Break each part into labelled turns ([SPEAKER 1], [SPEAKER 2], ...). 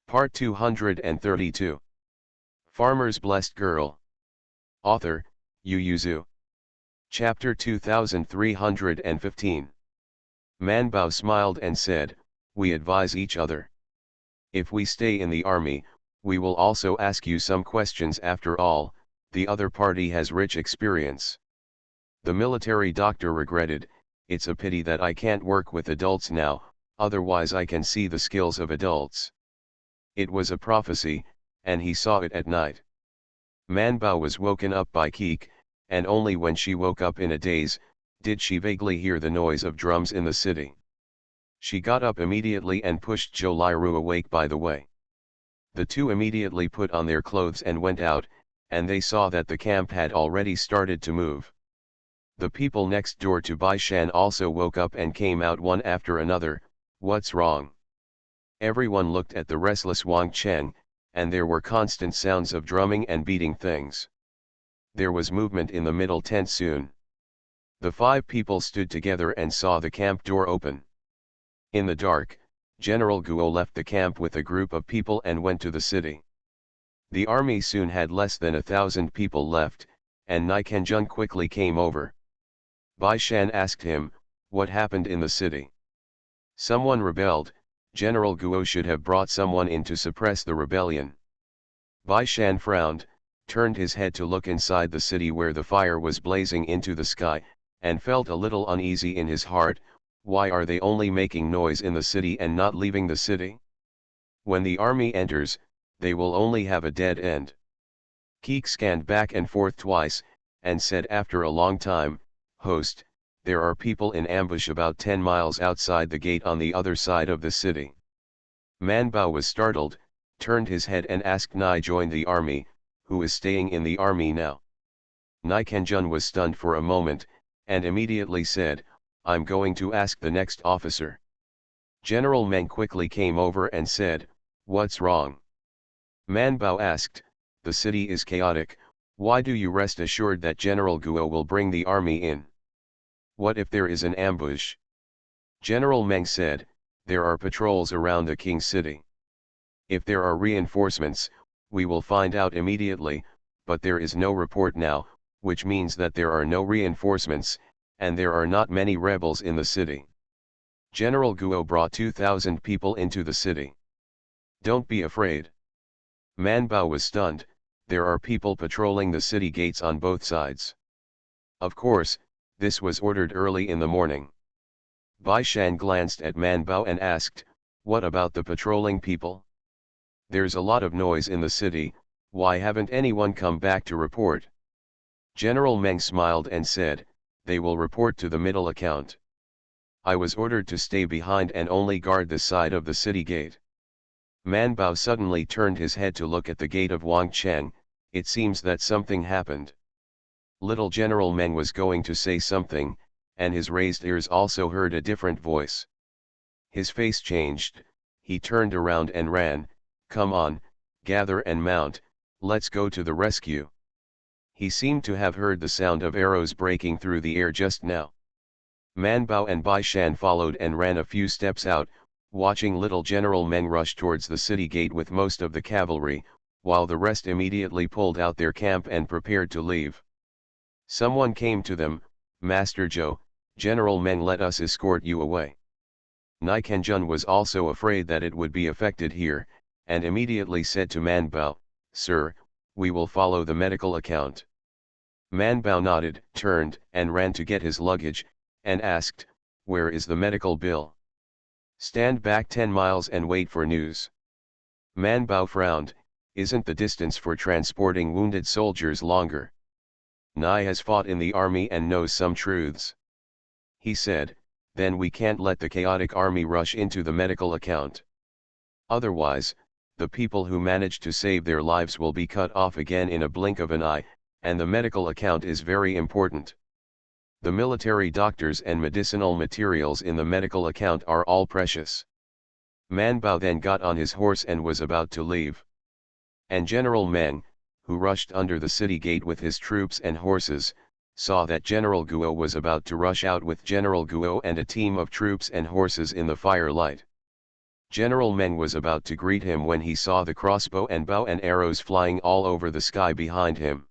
[SPEAKER 1] Part 232. Farmer's Blessed Girl. Author, Yu Yuzu. Chapter 2315. Manbao smiled and said, "We advise each other. If we stay in the army, we will also ask you some questions. After all, the other party has rich experience." The military doctor regretted, "It's a pity that I can't work with adults now, otherwise I can see the skills of adults." It was a prophecy, and he saw it at night. Manbao was woken up by Keek, and only when she woke up in a daze, did she vaguely hear the noise of drums in the city. She got up immediately and pushed Zhou Liru awake by the way. The two immediately put on their clothes and went out, and they saw that the camp had already started to move. The people next door to Bai Shan also woke up and came out one after another. "What's wrong?" Everyone looked at the restless Wang Cheng, and there were constant sounds of drumming and beating things. There was movement in the middle tent soon. The five people stood together and saw the camp door open. In the dark, General Guo left the camp with a group of people and went to the city. The army soon had less than 1,000 people left, and Nai Kenjun quickly came over. Bai Shan asked him, "What happened in the city?" "Someone rebelled. General Guo should have brought someone in to suppress the rebellion." Bai Shan frowned, turned his head to look inside the city where the fire was blazing into the sky, and felt a little uneasy in his heart. Why are they only making noise in the city and not leaving the city? When the army enters, they will only have a dead end. Keek scanned back and forth twice, and said after a long time, "Host, there are people in ambush about 10 miles outside the gate on the other side of the city." Manbao was startled, turned his head and asked Nai joined the army, "Who is staying in the army now?" Nai Kenjun was stunned for a moment, and immediately said, "I'm going to ask the next officer." General Meng quickly came over and said, "What's wrong?" Manbao asked, "The city is chaotic. Why do you rest assured that General Guo will bring the army in? What if there is an ambush?" General Meng said, "There are patrols around the king's city. If there are reinforcements, we will find out immediately, but there is no report now, which means that there are no reinforcements, and there are not many rebels in the city. General Guo brought 2,000 people into the city. Don't be afraid." Manbao was stunned. There are people patrolling the city gates on both sides. Of course, this was ordered early in the morning. Bai Shan glanced at Manbao and asked, "What about the patrolling people? There's a lot of noise in the city, why haven't anyone come back to report?" General Meng smiled and said, "They will report to the middle account. I was ordered to stay behind and only guard the side of the city gate." Manbao suddenly turned his head to look at the gate of Wang Cheng. It seems that something happened. Little General Meng was going to say something, and his raised ears also heard a different voice. His face changed, he turned around and ran. "Come on, gather and mount, let's go to the rescue." He seemed to have heard the sound of arrows breaking through the air just now. Manbao and Bai Shan followed and ran a few steps out, watching little General Meng rush towards the city gate with most of the cavalry, while the rest immediately pulled out their camp and prepared to leave. Someone came to them, "Master Zhou, General Meng let us escort you away." Nai Kenjun was also afraid that it would be affected here, and immediately said to Manbao, "Sir, we will follow the medical account." Manbao nodded, turned, and ran to get his luggage, and asked, "Where is the medical bill?" "Stand back 10 miles and wait for news." Manbao frowned. "Isn't the distance for transporting wounded soldiers longer? Nai has fought in the army and knows some truths." He said, "Then we can't let the chaotic army rush into the medical account. Otherwise, the people who manage to save their lives will be cut off again in a blink of an eye, and the medical account is very important. The military doctors and medicinal materials in the medical account are all precious." Manbao then got on his horse and was about to leave. And General Meng, who rushed under the city gate with his troops and horses, saw that General Guo was about to rush out with General Guo and a team of troops and horses in the firelight. General Meng was about to greet him when he saw the crossbow and bow and arrows flying all over the sky behind him.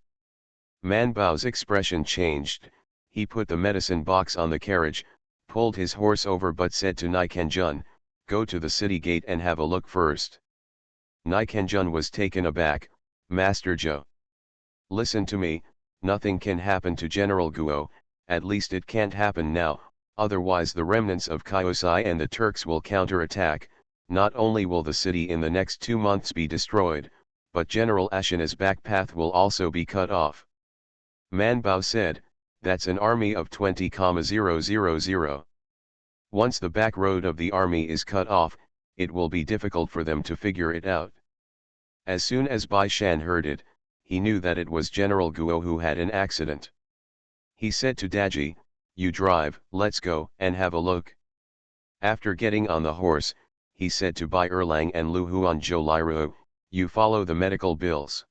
[SPEAKER 1] Man Bao's expression changed. He put the medicine box on the carriage, pulled his horse over but said to Nikanjun, "Go to the city gate and have a look first." Nikanjun was taken aback. "Master Zhou, listen to me, nothing can happen to General Guo, at least it can't happen now, otherwise the remnants of Kyosai and the Turks will counterattack. Not only will the city in the next 2 months be destroyed, but General Ashina's back path will also be cut off." Man Bao said, "That's an army of 20,000. Once the back road of the army is cut off, it will be difficult for them to figure it out." As soon as Bai Shan heard it, he knew that it was General Guo who had an accident. He said to Daji, "You drive, let's go and have a look." After getting on the horse, he said to Bai Erlang and Lu Huan Zhou Liru, "You follow the medical bills."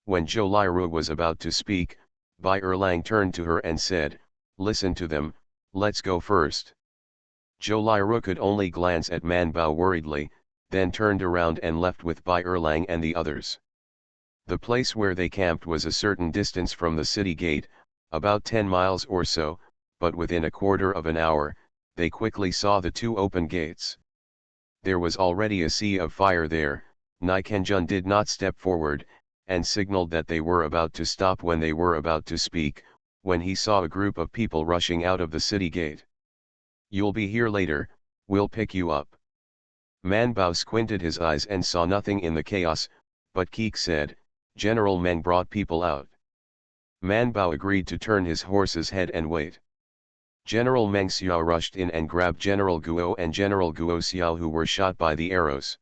[SPEAKER 1] When Zhou Liru was about to speak, Bai Erlang turned to her and said, "Listen to them, let's go first." Zhou Liru could only glance at Man Bao worriedly, then turned around and left with Bai Erlang and the others. The place where they camped was a certain distance from the city gate, about 10 miles or so, but within a quarter of an hour, they quickly saw the 2 open gates. There was already a sea of fire there. Nikanjun did not step forward, and signaled that they were about to stop when they were about to speak, when he saw a group of people rushing out of the city gate. "You'll be here later, we'll pick you up." Man Bao squinted his eyes and saw nothing in the chaos, but Keek said, "General Meng brought people out." Man Bao agreed to turn his horse's head and wait. General Meng Xiao rushed in and grabbed General Guo and General Guo Xiao, who were shot by the arrows.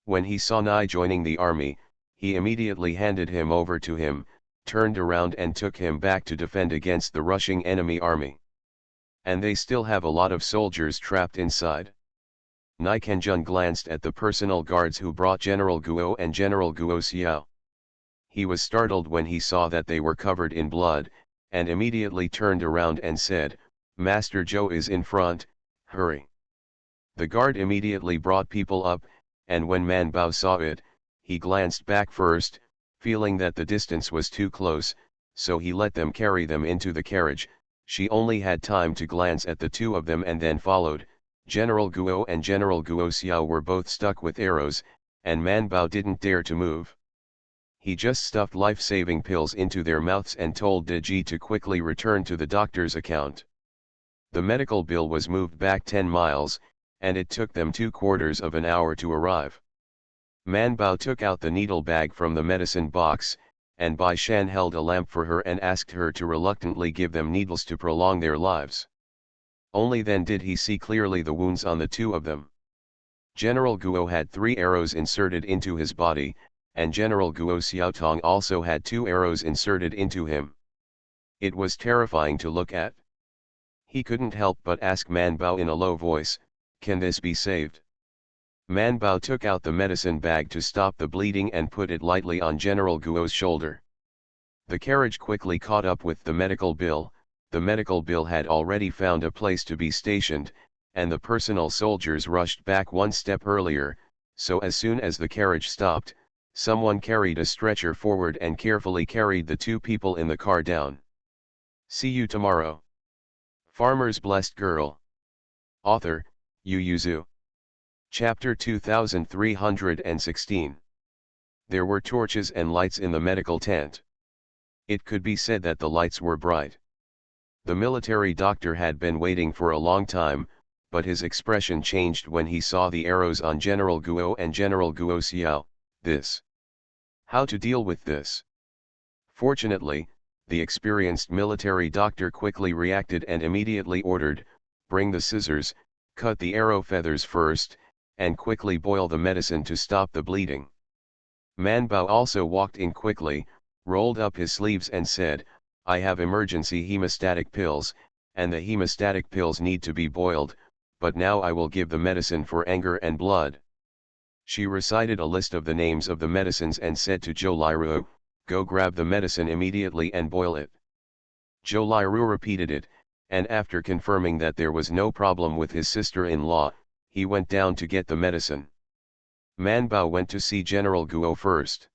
[SPEAKER 1] When he saw Nai joining the army, he immediately handed him over to him, turned around and took him back to defend against the rushing enemy army. And they still have a lot of soldiers trapped inside. Nikanjun glanced at the personal guards who brought General Guo and General Guo Xiao. He was startled when he saw that they were covered in blood, and immediately turned around and said, "Master Zhou is in front, hurry." The guard immediately brought people up, and when Man Bao saw it, he glanced back first, feeling that the distance was too close, so he let them carry them into the carriage. She only had time to glance at the 2 of them and then followed. General Guo and General Guo Xiao were both stuck with arrows, and Man Bao didn't dare to move. He just stuffed life-saving pills into their mouths and told Deji to quickly return to the doctor's account. The medical bill was moved back 10 miles, and it took them 2/4 of an hour to arrive. Man Bao took out the needle bag from the medicine box, and Bai Shan held a lamp for her and asked her to reluctantly give them needles to prolong their lives. Only then did he see clearly the wounds on the 2 of them. General Guo had 3 arrows inserted into his body, and General Guo Xiaotong also had 2 arrows inserted into him. It was terrifying to look at. He couldn't help but ask Man Bao in a low voice, "Can this be saved?" Man Bao took out the medicine bag to stop the bleeding and put it lightly on General Guo's shoulder. The carriage quickly caught up with the medical bill. The medical bill had already found a place to be stationed, and the personal soldiers rushed back 1 step earlier, so as soon as the carriage stopped, someone carried a stretcher forward and carefully carried the 2 people in the car down. See you tomorrow. Farmer's Blessed Girl. Author, Yu Yuzu. Chapter 2316. There were torches and lights in the medical tent. It could be said that the lights were bright. The military doctor had been waiting for a long time, but his expression changed when he saw the arrows on General Guo and General Guo Xiao. How to deal with this? Fortunately, the experienced military doctor quickly reacted and immediately ordered, "Bring the scissors, cut the arrow feathers first, and quickly boil the medicine to stop the bleeding." Man Bao also walked in quickly, rolled up his sleeves and said, "I have emergency hemostatic pills, and the hemostatic pills need to be boiled, but now I will give the medicine for anger and blood." She recited a list of the names of the medicines and said to Zhou Liru, "Go grab the medicine immediately and boil it." Zhou Liru repeated it, and after confirming that there was no problem with his sister-in-law, he went down to get the medicine. Man Bao went to see General Guo first.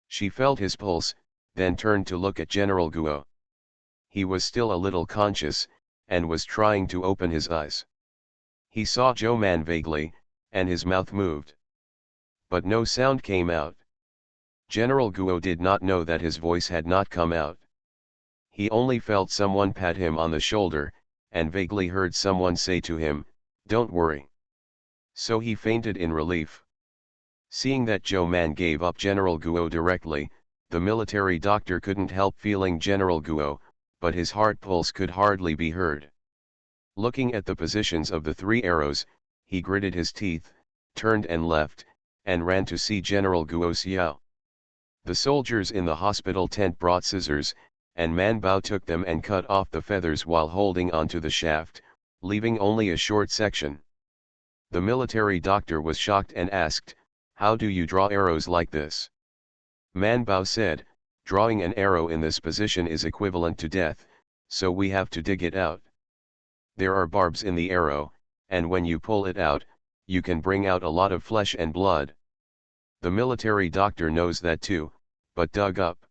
[SPEAKER 1] She felt his pulse, then turned to look at General Guo. He was still a little conscious, and was trying to open his eyes. He saw Zhou Man vaguely, and his mouth moved. But no sound came out. General Guo did not know that his voice had not come out. He only felt someone pat him on the shoulder, and vaguely heard someone say to him, "Don't worry." So he fainted in relief. Seeing that Zhou Man gave up General Guo directly, the military doctor couldn't help feeling General Guo, but his heart pulse could hardly be heard. Looking at the positions of the 3 arrows, he gritted his teeth, turned and left, and ran to see General Guo Xiao. The soldiers in the hospital tent brought scissors, and Man Bao took them and cut off the feathers while holding onto the shaft, leaving only a short section. The military doctor was shocked and asked, "How do you draw arrows like this?" Man Bao said, "Drawing an arrow in this position is equivalent to death, so we have to dig it out. There are barbs in the arrow, and when you pull it out, you can bring out a lot of flesh and blood." The military doctor knows that too, but dug up.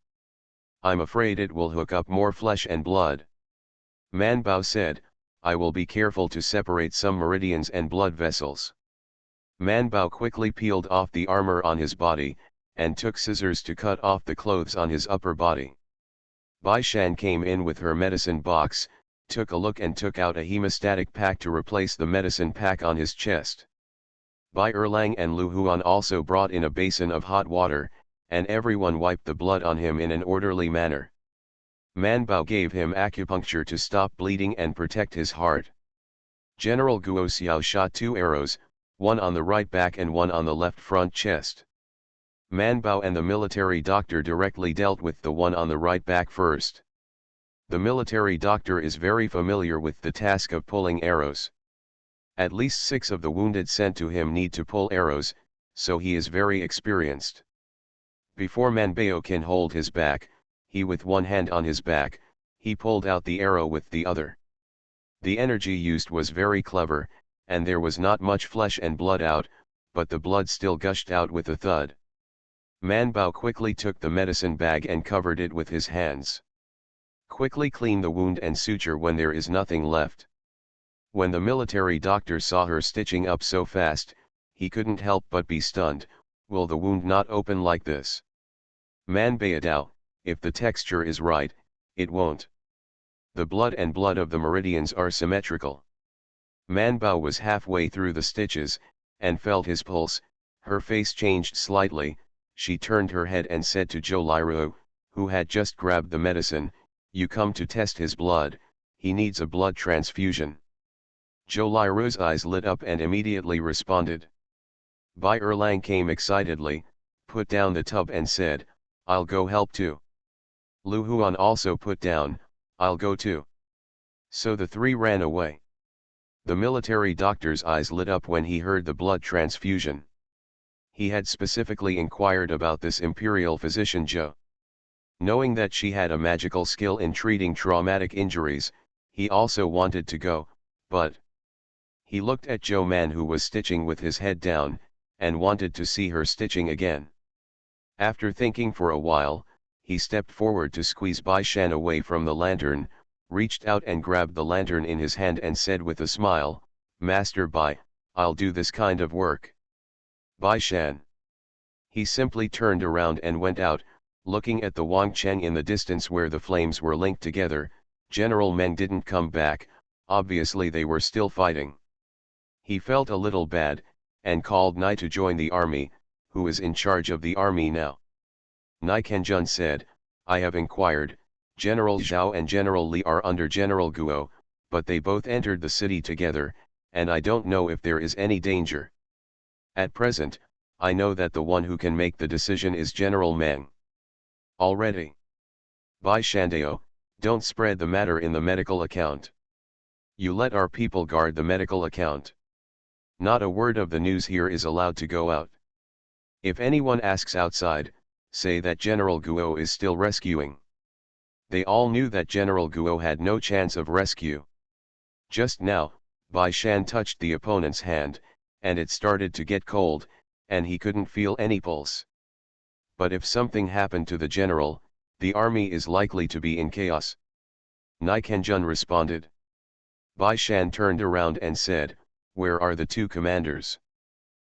[SPEAKER 1] "I'm afraid it will hook up more flesh and blood." Man Bao said, "I will be careful to separate some meridians and blood vessels." Man Bao quickly peeled off the armor on his body, and took scissors to cut off the clothes on his upper body. Bai Shan came in with her medicine box, took a look and took out a hemostatic pack to replace the medicine pack on his chest. Bai Erlang and Lu Huan also brought in a basin of hot water, and everyone wiped the blood on him in an orderly manner. Man Bao gave him acupuncture to stop bleeding and protect his heart. General Guo Xiao shot 2 arrows, one on the right back and one on the left front chest. Man Bao and the military doctor directly dealt with the one on the right back first. The military doctor is very familiar with the task of pulling arrows. At least 6 of the wounded sent to him need to pull arrows, so he is very experienced. Before Man Bao can hold his back, he with one hand on his back, he pulled out the arrow with the other. The energy used was very clever, and there was not much flesh and blood out, but the blood still gushed out with a thud. Man Bao quickly took the medicine bag and covered it with his hands. Quickly clean the wound and suture when there is nothing left. When the military doctor saw her stitching up so fast, he couldn't help but be stunned. Will the wound not open like this? Man Baodao, if the texture is right, it won't. The blood and blood of the meridians are symmetrical. Man Bao was halfway through the stitches, and felt his pulse. Her face changed slightly. She turned her head and said to Zhou Liru, who had just grabbed the medicine, "You come to test his blood, he needs a blood transfusion." Zhou Liru's eyes lit up and immediately responded. Bai Erlang came excitedly, put down the tub and said, "I'll go help too." Lu Huan also put down, "I'll go too." So the 3 ran away. The military doctor's eyes lit up when he heard the blood transfusion. He had specifically inquired about this imperial physician Zhou. Knowing that she had a magical skill in treating traumatic injuries, he also wanted to go, but he looked at Zhou Man who was stitching with his head down, and wanted to see her stitching again. After thinking for a while, he stepped forward to squeeze Bai Shan away from the lantern, reached out and grabbed the lantern in his hand and said with a smile, "Master Bai, I'll do this kind of work." Bai Shan. He simply turned around and went out, looking at the Wang Cheng in the distance where the flames were linked together. General Meng didn't come back, obviously they were still fighting. He felt a little bad, and called Nai to join the army, who is in charge of the army now. Nai Kenjun said, "I have inquired, General Zhao and General Li are under General Guo, but they both entered the city together, and I don't know if there is any danger. At present, I know that the one who can make the decision is General Meng." Already. Bai Shandao, don't spread the matter in the medical account. You let our people guard the medical account. Not a word of the news here is allowed to go out. If anyone asks outside, say that General Guo is still rescuing. They all knew that General Guo had no chance of rescue. Just now, Bai Shan touched the opponent's hand, and it started to get cold, and he couldn't feel any pulse. But if something happened to the general, the army is likely to be in chaos. Nikanjun responded. Bai Shan turned around and said, "Where are the two commanders?"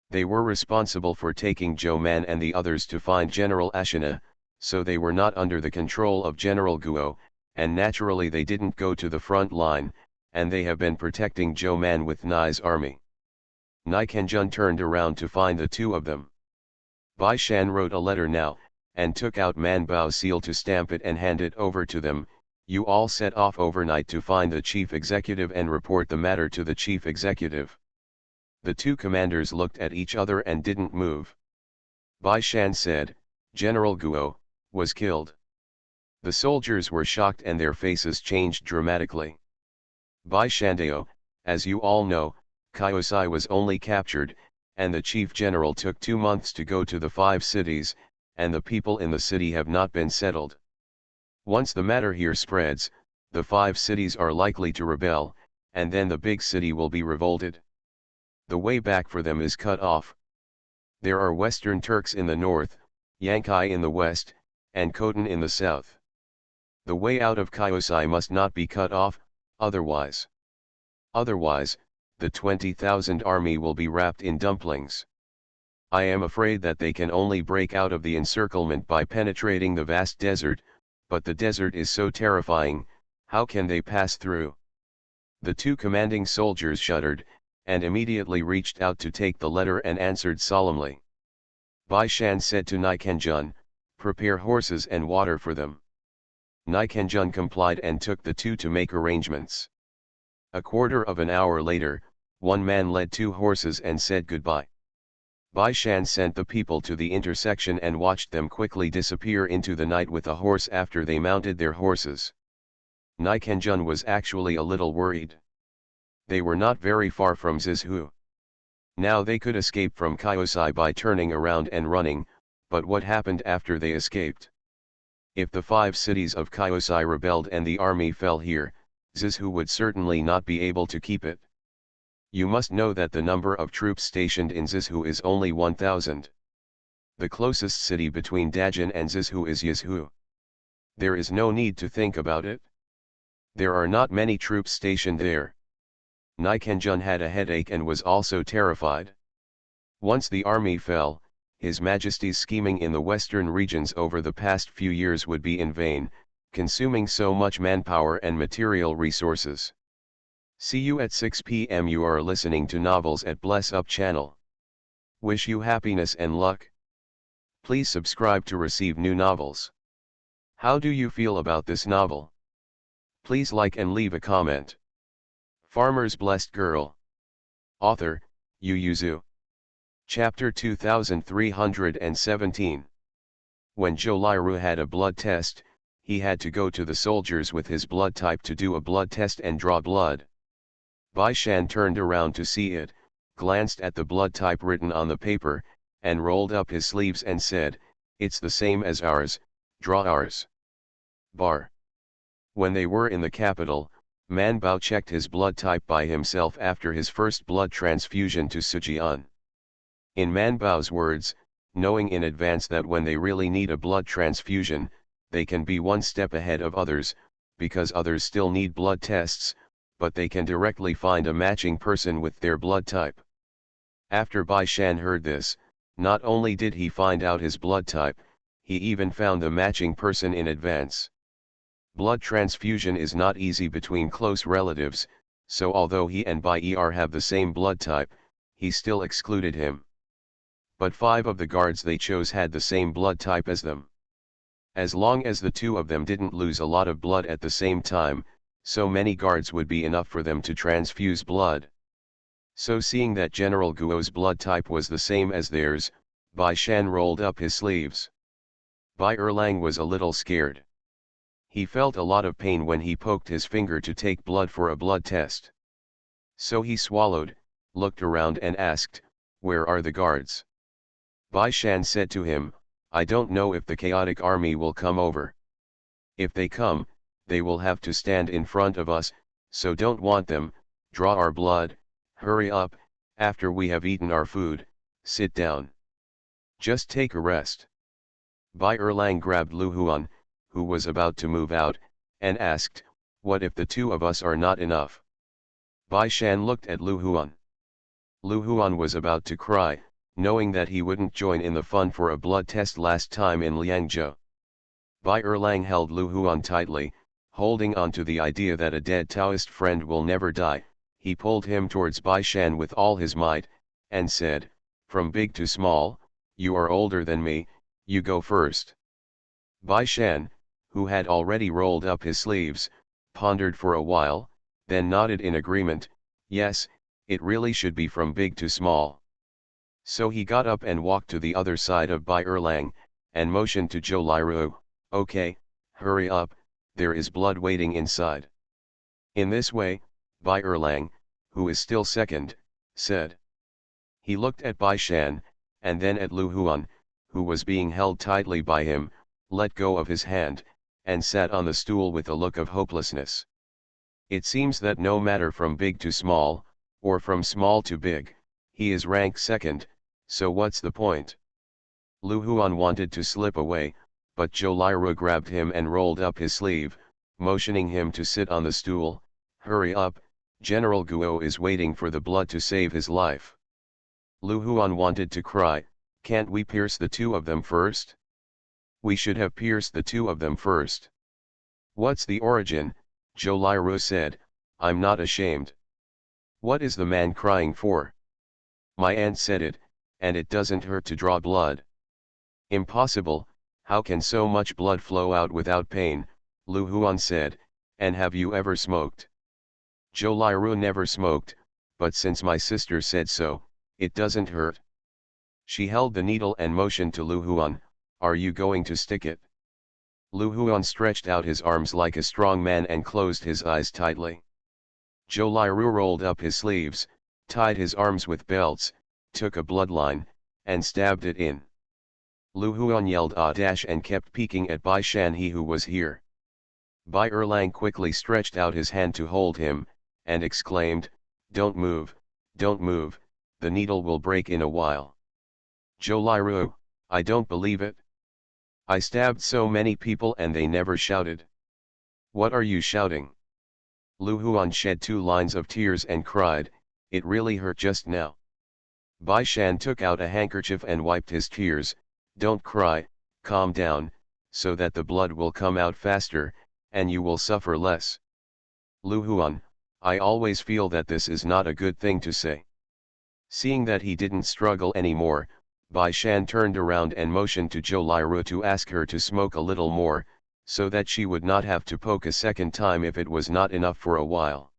[SPEAKER 1] They were responsible for taking Zhou Man and the others to find General Ashina, so they were not under the control of General Guo, and naturally they didn't go to the front line, and they have been protecting Zhou Man with Nai's army. Nikanjun turned around to find the two of them. Bai Shan wrote a letter now, and took out Man Bao's seal to stamp it and hand it over to them. You all set off overnight to find the chief executive and report the matter to the chief executive. The two commanders looked at each other and didn't move. Bai Shan said, General Guo was killed. The soldiers were shocked and their faces changed dramatically. Bai Shandao, as you all know, Kyosai was only captured, and the chief general took 2 months to go to the 5 cities, and the people in the city have not been settled. Once the matter here spreads, the 5 cities are likely to rebel, and then the big city will be revolted. The way back for them is cut off. There are Western Turks in the north, Yankai in the west, and Khotan in the south. The way out of Kyosai must not be cut off, otherwise, the 20,000 army will be wrapped in dumplings. I am afraid that they can only break out of the encirclement by penetrating the vast desert, but the desert is so terrifying, how can they pass through? The two commanding soldiers shuddered, and immediately reached out to take the letter and answered solemnly. Bai Shan said to Nikanjun, prepare horses and water for them. Nikanjun complied and took the two to make arrangements. A quarter of an hour later, one man led 2 horses and said goodbye. Bai Shan sent the people to the intersection and watched them quickly disappear into the night with a horse after they mounted their horses. Nikanjun was actually a little worried. They were not very far from Zizhu. Now they could escape from Kyosai by turning around and running, but what happened after they escaped? If the 5 cities of Kyosai rebelled and the army fell here, Zizhu would certainly not be able to keep it. You must know that the number of troops stationed in Zizhu is only 1,000. The closest city between Dajin and Zizhu is Yizhu. There is no need to think about it. There are not many troops stationed there. Nikanjun had a headache and was also terrified. Once the army fell, His Majesty's scheming in the western regions over the past few years would be in vain, consuming so much manpower and material resources. See you at 6 p.m. You are listening to Novels at Bless Up channel. Wish you happiness and luck. Please subscribe to receive new novels. How do you feel about this novel? Please like and leave a comment. Farmer's Blessed Girl. Author, Yu Yuzu. Chapter 2317. When Zhou Liru had a blood test, he had to go to the soldiers with his blood type to do a blood test and draw blood. Bai Shan turned around to see it, glanced at the blood type written on the paper, and rolled up his sleeves and said, "It's the same as ours, draw ours." Bar. When they were in the capital, Man Bao checked his blood type by himself after his first blood transfusion to Sujian. In Man Bao's words, knowing in advance that when they really need a blood transfusion, they can be one step ahead of others, because others still need blood tests, but they can directly find a matching person with their blood type. After Bai Shan heard this, not only did he find out his blood type, he even found the matching person in advance. Blood transfusion is not easy between close relatives, so although he and Bai Er have the same blood type, he still excluded him. But 5 of the guards they chose had the same blood type as them. As long as the 2 of them didn't lose a lot of blood at the same time, so many guards would be enough for them to transfuse blood. So seeing that General Guo's blood type was the same as theirs, Bai Shan rolled up his sleeves. Bai Erlang was a little scared. He felt a lot of pain when he poked his finger to take blood for a blood test. So he swallowed, looked around and asked, "Where are the guards?" Bai Shan said to him, "I don't know if the chaotic army will come over. If they come, they will have to stand in front of us, so don't want them, draw our blood, hurry up, After we have eaten our food, sit down. Just take a rest. Bai Erlang grabbed Lu Huan, who was about to move out, and asked, what if the two of us are not enough? Bai Shan looked at Lu Huan. Lu Huan was about to cry, knowing that he wouldn't join in the fun for a blood test last time in Liangzhou. Bai Erlang held Lu Huan tightly, holding on to the idea that a dead Taoist friend will never die. He pulled him towards Bai Shan with all his might, and said, from big to small, you are older than me, you go first. Bai Shan, who had already rolled up his sleeves, pondered for a while, then nodded in agreement, yes, it really should be from big to small. So he got up and walked to the other side of Bai Erlang, and motioned to Zhou Liru, okay, hurry up, there is blood waiting inside. In this way, Bai Erlang, who is still second, said. He looked at Bai Shan, and then at Lu Huan, who was being held tightly by him, let go of his hand, and sat on the stool with a look of hopelessness. It seems that no matter from big to small, or from small to big, he is ranked second, so what's the point? Lu Huan wanted to slip away, but Zhou Liru grabbed him and rolled up his sleeve, motioning him to sit on the stool. Hurry up, General Guo is waiting for the blood to save his life. Lu Huan wanted to cry, can't we pierce the two of them first? We should have pierced the two of them first. What's the origin? Zhou Liru said, I'm not ashamed. What is the man crying for? My aunt said it, and it doesn't hurt to draw blood. Impossible, how can so much blood flow out without pain? Lu Huan said, and have you ever smoked? Zhou Liru never smoked, but since my sister said so, it doesn't hurt. She held the needle and motioned to Lu Huan, are you going to stick it? Lu Huan stretched out his arms like a strong man and closed his eyes tightly. Zhou Liru rolled up his sleeves, tied his arms with belts, took a bloodline, and stabbed it in. Lu Huan yelled ah dash and kept peeking at Bai Shan, he who was here. Bai Erlang quickly stretched out his hand to hold him, and exclaimed, don't move, the needle will break in a while. Zhou Liru, I don't believe it. I stabbed so many people and they never shouted. What are you shouting? Lu Huan shed 2 lines of tears and cried, it really hurt just now. Bai Shan took out a handkerchief and wiped his tears, don't cry, calm down, so that the blood will come out faster, and you will suffer less. Lu Huan, I always feel that this is not a good thing to say. Seeing that he didn't struggle anymore, Bai Shan turned around and motioned to Zhou Liru to ask her to smoke a little more, so that she would not have to poke a second time if it was not enough for a while.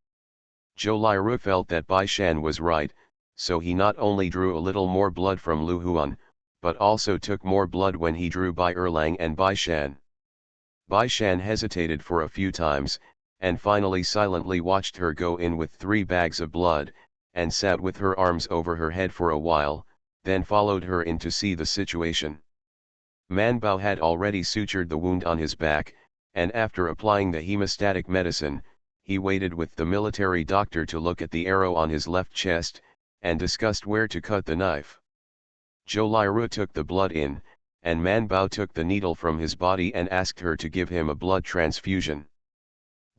[SPEAKER 1] Zhou Liru felt that Bai Shan was right, so he not only drew a little more blood from Lu Huan, but also took more blood when he drew Bai Erlang and Bai Shan. Bai Shan hesitated for a few times, and finally silently watched her go in with 3 bags of blood, and sat with her arms over her head for a while, then followed her in to see the situation. Man Bao had already sutured the wound on his back, and after applying the hemostatic medicine, he waited with the military doctor to look at the arrow on his left chest, and discussed where to cut the knife. Zhou Liru took the blood in, and Man Bao took the needle from his body and asked her to give him a blood transfusion.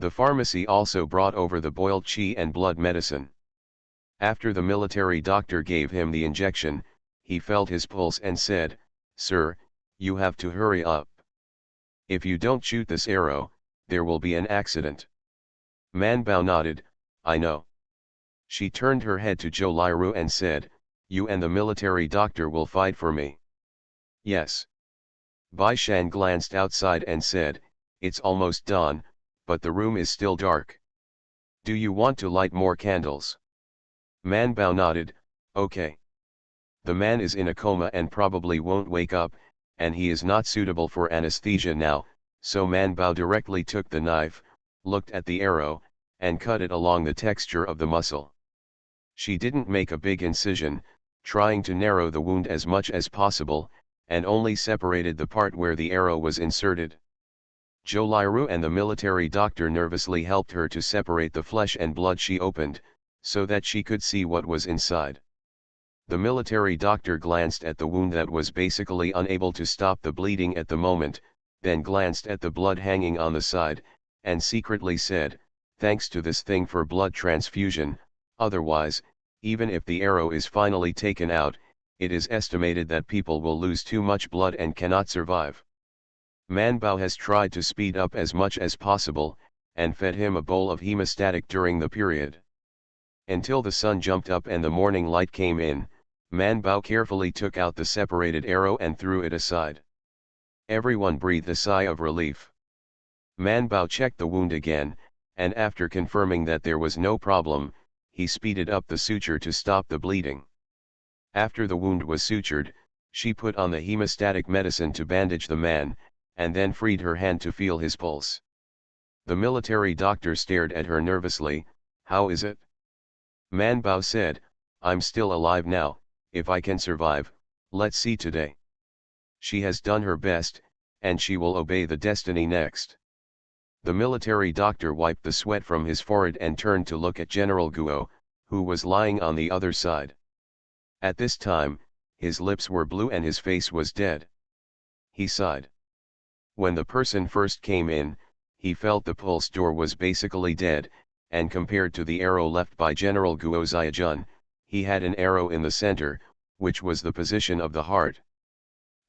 [SPEAKER 1] The pharmacy also brought over the boiled qi and blood medicine. After the military doctor gave him the injection, he felt his pulse and said, sir, you have to hurry up. If you don't shoot this arrow, there will be an accident. Man Bao nodded, I know. She turned her head to Zhou Liru and said, you and the military doctor will fight for me. Yes. Bai Shan glanced outside and said, it's almost dawn, but the room is still dark. Do you want to light more candles? Man Bao nodded, okay. The man is in a coma and probably won't wake up, and he is not suitable for anesthesia now, so Man Bao directly took the knife, looked at the arrow, and cut it along the texture of the muscle. She didn't make a big incision, trying to narrow the wound as much as possible, and only separated the part where the arrow was inserted. Zhou Liru and the military doctor nervously helped her to separate the flesh and blood she opened, so that she could see what was inside. The military doctor glanced at the wound that was basically unable to stop the bleeding at the moment, then glanced at the blood hanging on the side, and secretly said, "Thanks to this thing for blood transfusion, otherwise, even if the arrow is finally taken out, it is estimated that people will lose too much blood and cannot survive." Man Bao has tried to speed up as much as possible, and fed him a bowl of hemostatic during the period. Until the sun jumped up and the morning light came in, Man Bao carefully took out the separated arrow and threw it aside. Everyone breathed a sigh of relief. Man Bao checked the wound again, and after confirming that there was no problem, he speeded up the suture to stop the bleeding. After the wound was sutured, she put on the hemostatic medicine to bandage the man, and then freed her hand to feel his pulse. The military doctor stared at her nervously. "How is it?" Man Bao said, "I'm still alive now. If I can survive, let's see today." She has done her best, and she will obey the destiny next. The military doctor wiped the sweat from his forehead and turned to look at General Guo, who was lying on the other side. At this time, his lips were blue and his face was dead. He sighed. When the person first came in, he felt the pulse door was basically dead, and compared to the arrow left by General Guo Ziajun, he had an arrow in the center, which was the position of the heart.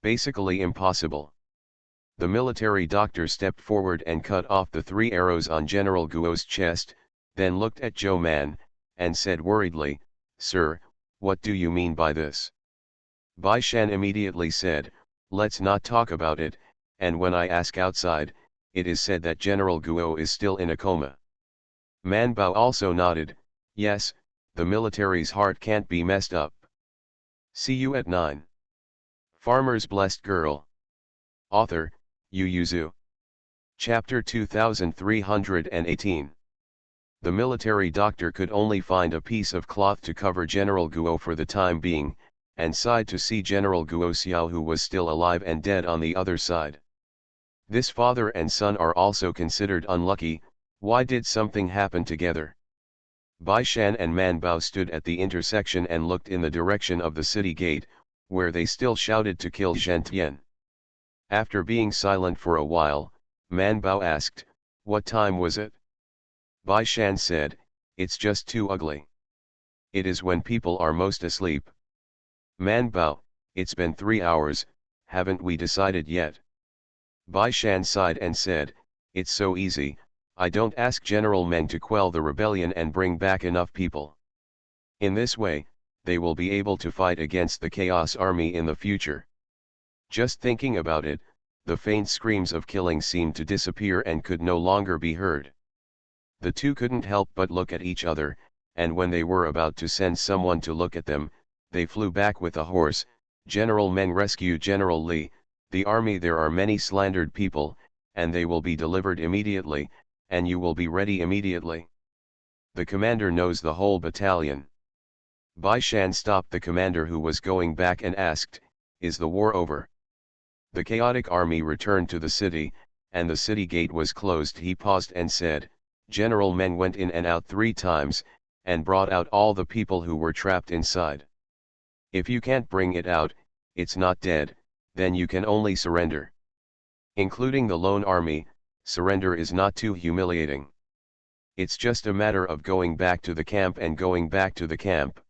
[SPEAKER 1] Basically impossible. The military doctor stepped forward and cut off the 3 arrows on General Guo's chest, then looked at Zhou Man, and said worriedly, "Sir, what do you mean by this?" Bai Shan immediately said, "Let's not talk about it, and when I ask outside, it is said that General Guo is still in a coma." Man Bao also nodded, "Yes, the military's heart can't be messed up. See you at 9. Farmer's Blessed Girl. Author, Yu Yuzu. Chapter 2318. The military doctor could only find a piece of cloth to cover General Guo for the time being, and sighed to see General Guo Xiao, who was still alive and dead, on the other side. This father and son are also considered unlucky. Why did something happen together? Bai Shan and Man Bao stood at the intersection and looked in the direction of the city gate, where they still shouted to kill Zhen Tian. After being silent for a while, Man Bao asked, "What time was it?" Bai Shan said, "It's just too ugly. It is when people are most asleep." Man Bao, "It's been 3 hours, haven't we decided yet?" Bai Shan sighed and said, "It's so easy. I don't ask General Meng to quell the rebellion and bring back enough people. In this way, they will be able to fight against the Chaos Army in the future." Just thinking about it, the faint screams of killing seemed to disappear and could no longer be heard. The two couldn't help but look at each other, and when they were about to send someone to look at them, they flew back with a horse. "General Meng rescue General Li, the army there are many slandered people, and they will be delivered immediately, and you will be ready immediately. The commander knows the whole battalion." Bai Shan stopped the commander who was going back and asked, "Is the war over?" The chaotic army returned to the city, and the city gate was closed. He paused and said, "General Meng went in and out 3 times, and brought out all the people who were trapped inside. If you can't bring it out, it's not dead, then you can only surrender. Including the lone army, surrender is not too humiliating. It's just a matter of going back to the camp and going back to the camp.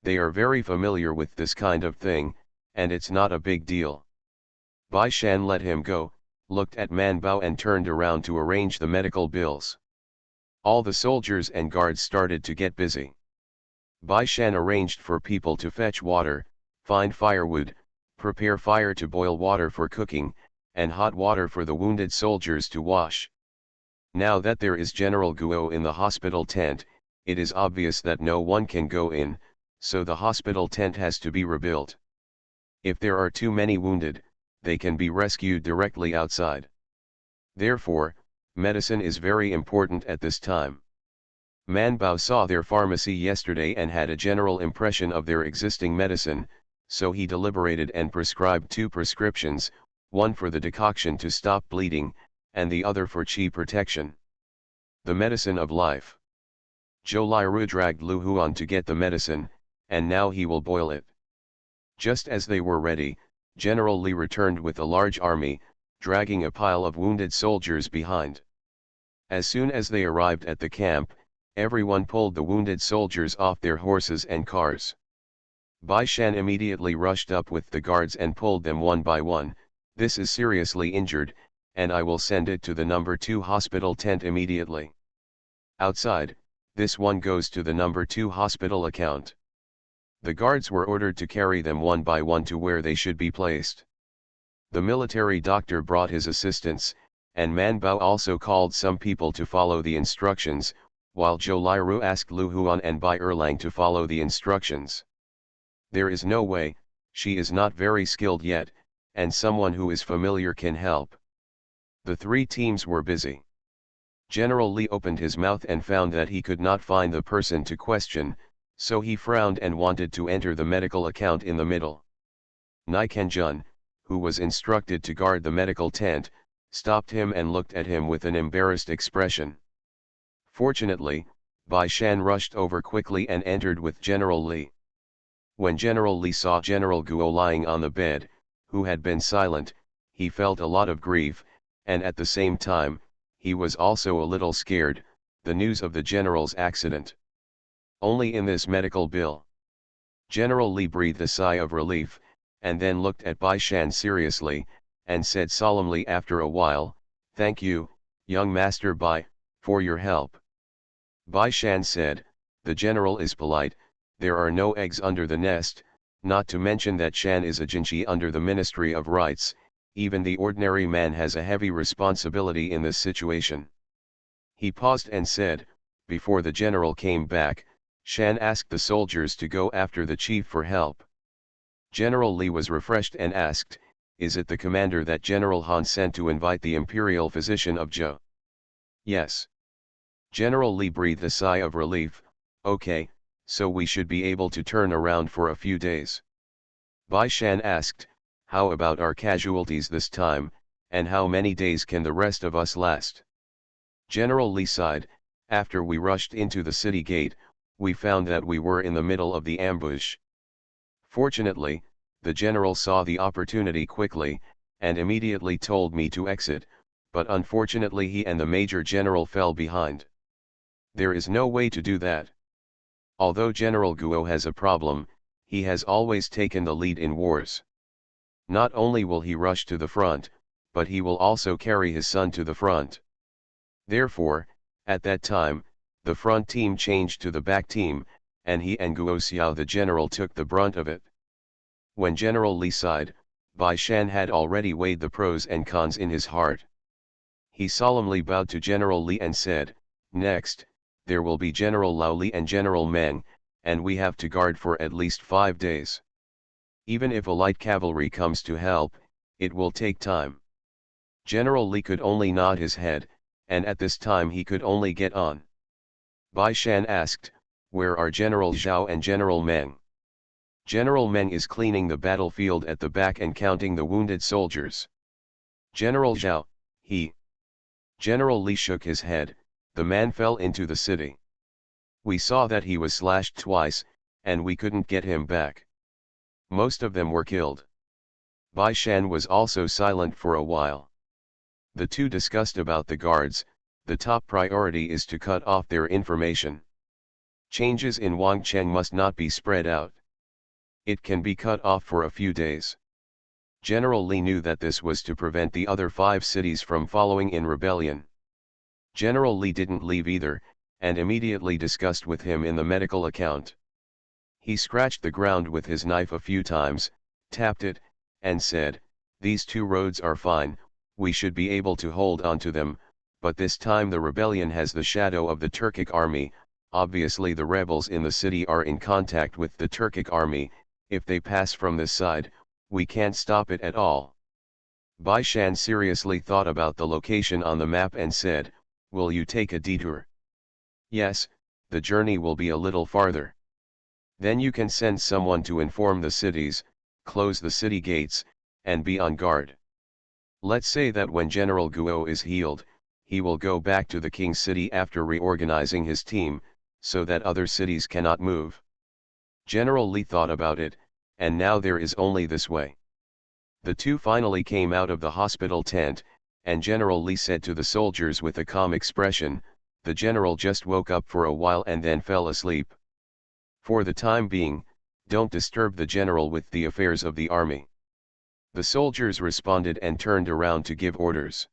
[SPEAKER 1] They are very familiar with this kind of thing, and it's not a big deal." Bai Shan let him go, looked at Man Bao and turned around to arrange the medical bills. All the soldiers and guards started to get busy. Bai Shan arranged for people to fetch water, find firewood, prepare fire to boil water for cooking, and hot water for the wounded soldiers to wash. Now that there is General Guo in the hospital tent, it is obvious that no one can go in, so the hospital tent has to be rebuilt. If there are too many wounded, they can be rescued directly outside. Therefore, medicine is very important at this time. Man Bao saw their pharmacy yesterday and had a general impression of their existing medicine, so he deliberated and prescribed 2 prescriptions, one for the decoction to stop bleeding, and the other for qi protection. The medicine of life. Zhou Liru dragged Lu Huan to get the medicine, and now he will boil it. Just as they were ready, General Li returned with a large army, dragging a pile of wounded soldiers behind. As soon as they arrived at the camp, everyone pulled the wounded soldiers off their horses and cars. Bai Shan immediately rushed up with the guards and pulled them one by one. This is seriously injured, and I will send it to the number 2 hospital tent immediately. Outside, this one goes to the number 2 hospital account. The guards were ordered to carry them one by one to where they should be placed. The military doctor brought his assistants, and Man Bao also called some people to follow the instructions, while Zhou Liru asked Lu Huan and Bai Erlang to follow the instructions. There is no way, she is not very skilled yet, and someone who is familiar can help. The 3 teams were busy. General Li opened his mouth and found that he could not find the person to question, so he frowned and wanted to enter the medical account in the middle. Nai Kenjun, who was instructed to guard the medical tent, stopped him and looked at him with an embarrassed expression. Fortunately, Bai Shan rushed over quickly and entered with General Li. When General Li saw General Guo lying on the bed, who had been silent, he felt a lot of grief, and at the same time, he was also a little scared, the news of the general's accident. Only in this medical bill. General Li breathed a sigh of relief, and then looked at Bai Shan seriously, and said solemnly after a while, "Thank you, young Master Bai, for your help." Bai Shan said, "The general is polite, there are no eggs under the nest, not to mention that Shan is a Jinchi under the Ministry of Rights, even the ordinary man has a heavy responsibility in this situation." He paused and said, "Before the general came back, Shan asked the soldiers to go after the chief for help." General Li was refreshed and asked, "Is it the commander that General Han sent to invite the imperial physician of Zhou?" "Yes." General Li breathed a sigh of relief, "Okay, so we should be able to turn around for a few days." Bai Shan asked, "How about our casualties this time, and how many days can the rest of us last?" General Li sighed, "After we rushed into the city gate, we found that we were in the middle of the ambush. Fortunately, the general saw the opportunity quickly, and immediately told me to exit, but unfortunately he and the major general fell behind. There is no way to do that. Although General Guo has a problem, he has always taken the lead in wars. Not only will he rush to the front, but he will also carry his son to the front. Therefore, at that time, the front team changed to the back team, and he and Guo Xiao the general took the brunt of it." When General Li sighed, Bai Shan had already weighed the pros and cons in his heart. He solemnly bowed to General Li and said, "Next, there will be General Lao Li and General Meng, and we have to guard for at least 5 days. Even if a light cavalry comes to help, it will take time." General Li could only nod his head, and at this time he could only get on. Bai Shan asked, "Where are General Zhao and General Meng?" "General Meng is cleaning the battlefield at the back and counting the wounded soldiers." "General Zhao, he..." General Li shook his head, "The man fell into the city. We saw that he was slashed twice, and we couldn't get him back. Most of them were killed." Bai Shan was also silent for a while. The two discussed about the guards. The top priority is to cut off their information. Changes in Wangcheng must not be spread out. It can be cut off for a few days. General Li knew that this was to prevent the other 5 cities from following in rebellion. General Li didn't leave either, and immediately discussed with him in the medical account. He scratched the ground with his knife a few times, tapped it, and said, "These 2 roads are fine, we should be able to hold on to them, but this time the rebellion has the shadow of the Turkic army. Obviously the rebels in the city are in contact with the Turkic army. If they pass from this side, we can't stop it at all." Bai Shan seriously thought about the location on the map and said, "Will you take a detour?" "Yes, the journey will be a little farther." "Then you can send someone to inform the cities, close the city gates, and be on guard. Let's say that when General Guo is healed, he will go back to the king's city after reorganizing his team, so that other cities cannot move." General Li thought about it, and now there is only this way. The two finally came out of the hospital tent, and General Li said to the soldiers with a calm expression, "The general just woke up for a while and then fell asleep. For the time being, don't disturb the general with the affairs of the army." The soldiers responded and turned around to give orders.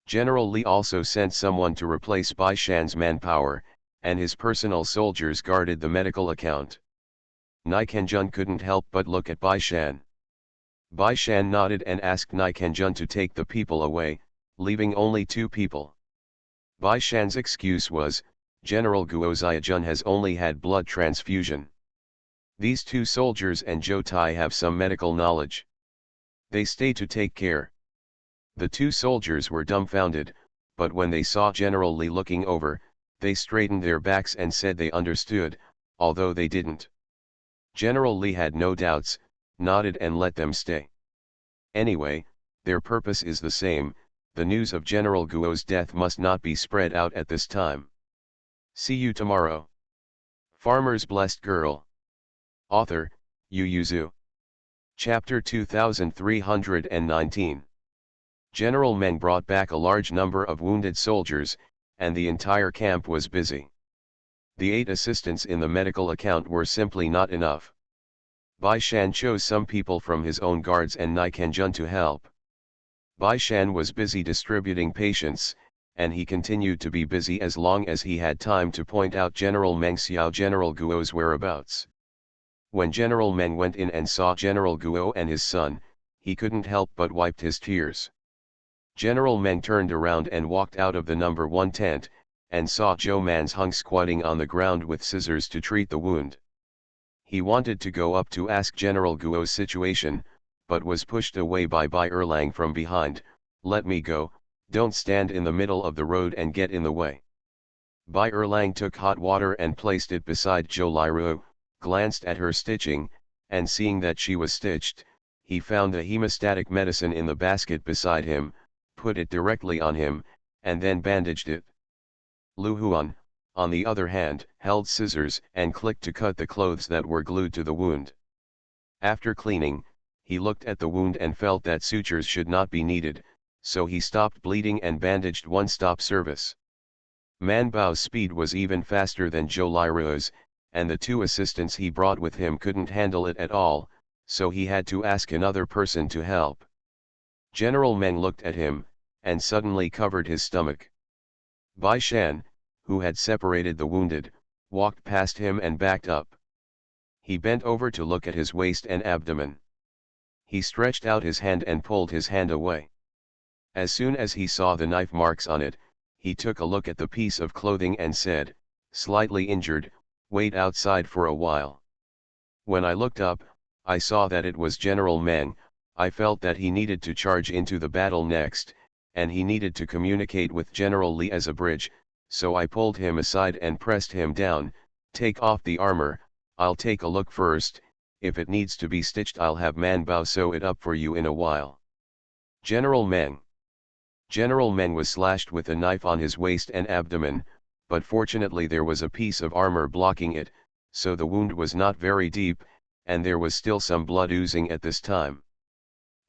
[SPEAKER 1] General Li also sent someone to replace Bai Shan's manpower, and his personal soldiers guarded the medical account. Nikanjun couldn't help but look at Bai Shan. Bai Shan nodded and asked Nikanjun to take the people away, leaving only two people. Bai Shan's excuse was, General Guo Ziajun has only had blood transfusion. These two soldiers and Zhou Tai have some medical knowledge. They stay to take care. The two soldiers were dumbfounded, but when they saw General Li looking over, they straightened their backs and said they understood, although they didn't. General Li had no doubts, nodded and let them stay. Anyway, their purpose is the same. The news of General Guo's death must not be spread out at this time. See you tomorrow. Farmer's Blessed Girl. Author, Yu Yuzu. Chapter 2319. General Meng brought back a large number of wounded soldiers, and the entire camp was busy. The 8 assistants in the medical account were simply not enough. Bai Shan chose some people from his own guards and Nikanjun to help. Bai Shan was busy distributing patients, and he continued to be busy as long as he had time to point out General Meng Xiao General Guo's whereabouts. When General Meng went in and saw General Guo and his son, he couldn't help but wiped his tears. General Meng turned around and walked out of the number 1 tent, and saw Zhou Mansheng squatting on the ground with scissors to treat the wound. He wanted to go up to ask General Guo's situation, but was pushed away by Bai Erlang from behind. "Let me go, don't stand in the middle of the road and get in the way." Bai Erlang took hot water and placed it beside Zhou Liru, glanced at her stitching, and seeing that she was stitched, he found the hemostatic medicine in the basket beside him, put it directly on him, and then bandaged it. Lu Huan, on the other hand, held scissors and clicked to cut the clothes that were glued to the wound. After cleaning, he looked at the wound and felt that sutures should not be needed, so he stopped bleeding and bandaged one-stop service. Man Bao's speed was even faster than Zhou Liru's, and the two assistants he brought with him couldn't handle it at all, so he had to ask another person to help. General Meng looked at him, and suddenly covered his stomach. Bai Shan, who had separated the wounded, walked past him and backed up. He bent over to look at his waist and abdomen. He stretched out his hand and pulled his hand away. As soon as he saw the knife marks on it, he took a look at the piece of clothing and said, "Slightly injured, wait outside for a while." When I looked up, I saw that it was General Meng. I felt that he needed to charge into the battle next, and he needed to communicate with General Li as a bridge, so I pulled him aside and pressed him down. "Take off the armor, I'll take a look first. If it needs to be stitched I'll have Man Bao sew it up for you in a while." General Meng. General Meng was slashed with a knife on his waist and abdomen, but fortunately there was a piece of armor blocking it, so the wound was not very deep, and there was still some blood oozing at this time.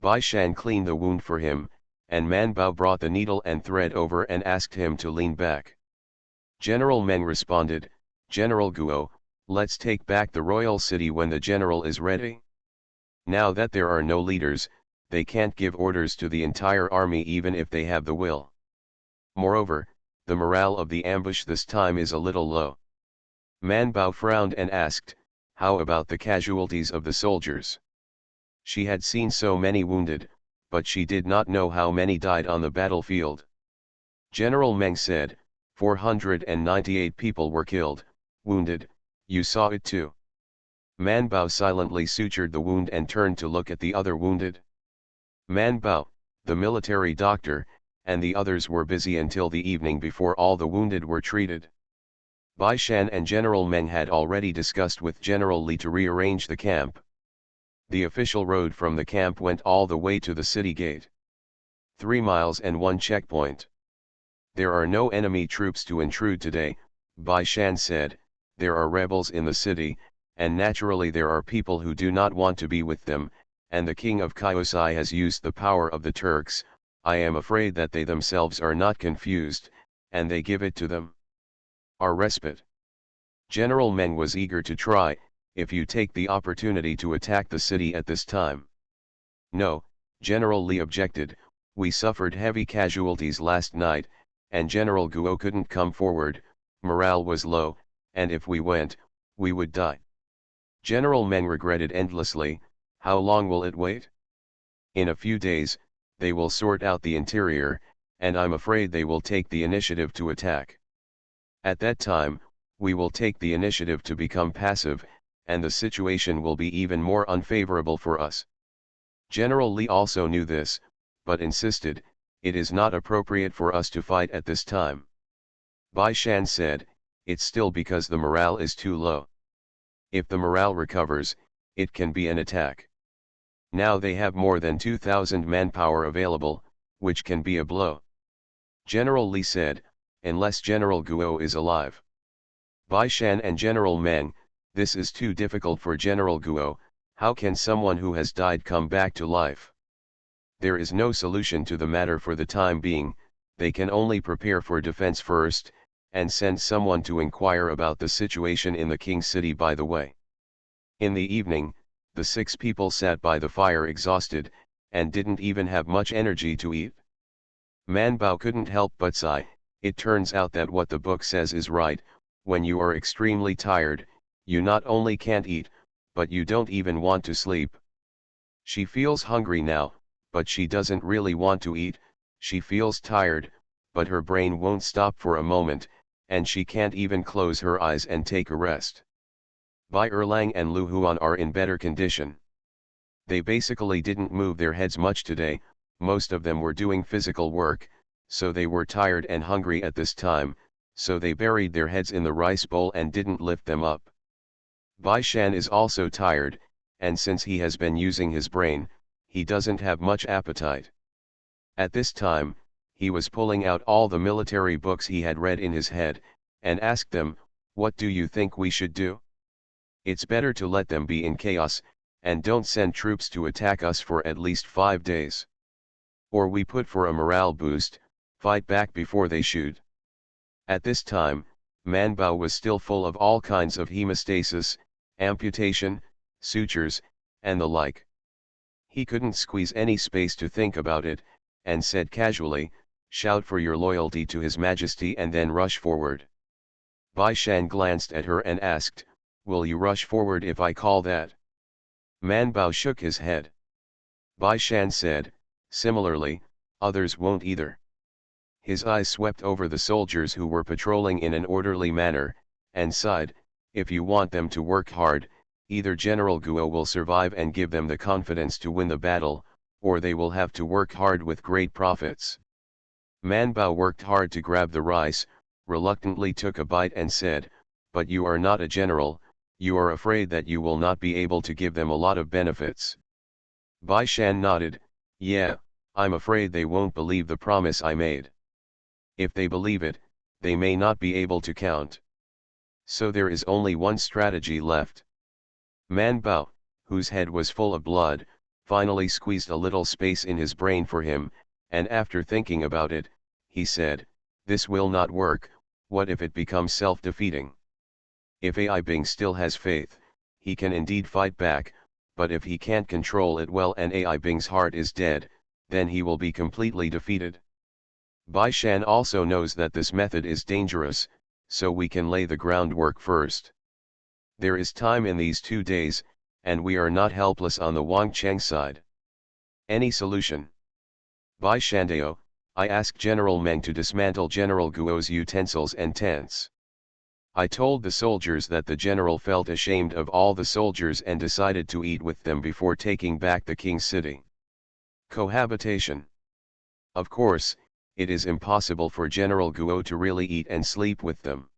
[SPEAKER 1] Bai Shan cleaned the wound for him, and Man Bao brought the needle and thread over and asked him to lean back. General Meng responded, "General Guo, let's take back the royal city when the general is ready. Now that there are no leaders, they can't give orders to the entire army even if they have the will. Moreover, the morale of the ambush this time is a little low." Man Bao frowned and asked, "How about the casualties of the soldiers?" She had seen so many wounded, but she did not know how many died on the battlefield. General Meng said, 498 people were killed, wounded, you saw it too." Man Bao silently sutured the wound and turned to look at the other wounded. Man Bao, the military doctor, and the others were busy until the evening before all the wounded were treated. Bai Shan and General Meng had already discussed with General Li to rearrange the camp. The official road from the camp went all the way to the city gate. 3 miles and 1 checkpoint. "There are no enemy troops to intrude today," Bai Shan said. "There are rebels in the city, and naturally there are people who do not want to be with them, and the king of Kyosai has used the power of the Turks. I am afraid that they themselves are not confused, and they give it to them. Our respite. General Meng was eager to try, if you take the opportunity to attack the city at this time. No, General Li objected, we suffered heavy casualties last night, and General Guo couldn't come forward, morale was low, and if we went, we would die. General Meng regretted endlessly, how long will it wait? In a few days, they will sort out the interior, and I'm afraid they will take the initiative to attack. At that time, we will take the initiative to become passive, and the situation will be even more unfavorable for us. General Li also knew this, but insisted, it is not appropriate for us to fight at this time. Bai Shan said, it's still because the morale is too low. If the morale recovers, it can be an attack. Now they have more than 2,000 manpower available, which can be a blow. General Li said, unless General Guo is alive. Bai Shan and General Meng, this is too difficult for General Guo, how can someone who has died come back to life? There is no solution to the matter for the time being, they can only prepare for defense first, and send someone to inquire about the situation in the King City by the way. In the evening, the 6 people sat by the fire exhausted, and didn't even have much energy to eat. Man Bao couldn't help but sigh, it turns out that what the book says is right, when you are extremely tired, you not only can't eat, but you don't even want to sleep. She feels hungry now, but she doesn't really want to eat, she feels tired, but her brain won't stop for a moment, and she can't even close her eyes and take a rest. Bai Erlang and Lu Huan are in better condition. They basically didn't move their heads much today, most of them were doing physical work, so they were tired and hungry at this time, so they buried their heads in the rice bowl and didn't lift them up. Bai Shan is also tired, and since he has been using his brain, he doesn't have much appetite. At this time, he was pulling out all the military books he had read in his head, and asked them, what do you think we should do? It's better to let them be in chaos, and don't send troops to attack us for at least 5 days. Or we put for a morale boost, fight back before they shoot. At this time, Man Bao was still full of all kinds of hemostasis, amputation, sutures, and the like. He couldn't squeeze any space to think about it, and said casually, shout for your loyalty to His Majesty and then rush forward. Bai Shan glanced at her and asked, will you rush forward if I call that? Man Bao shook his head. Bai Shan said, similarly, others won't either. His eyes swept over the soldiers who were patrolling in an orderly manner, and sighed, if you want them to work hard, either General Guo will survive and give them the confidence to win the battle, or they will have to work hard with great profits. Man Bao worked hard to grab the rice, reluctantly took a bite and said, but you are not a general, you are afraid that you will not be able to give them a lot of benefits. Bai Shan nodded, yeah, I'm afraid they won't believe the promise I made. If they believe it, they may not be able to count. So there is only one strategy left. Man Bao, whose head was full of blood, finally squeezed a little space in his brain for him, and after thinking about it, he said, this will not work, what if it becomes self-defeating? If AI Bing still has faith, he can indeed fight back, but if he can't control it well and AI Bing's heart is dead, then he will be completely defeated. Bai Shan also knows that this method is dangerous, so we can lay the groundwork first. There is time in these 2 days, and we are not helpless on the Wang Cheng side. Any solution? Bai Shandao, I asked General Meng to dismantle General Guo's utensils and tents. I told the soldiers that the general felt ashamed of all the soldiers and decided to eat with them before taking back the King's city. Cohabitation. Of course, it is impossible for General Guo to really eat and sleep with them.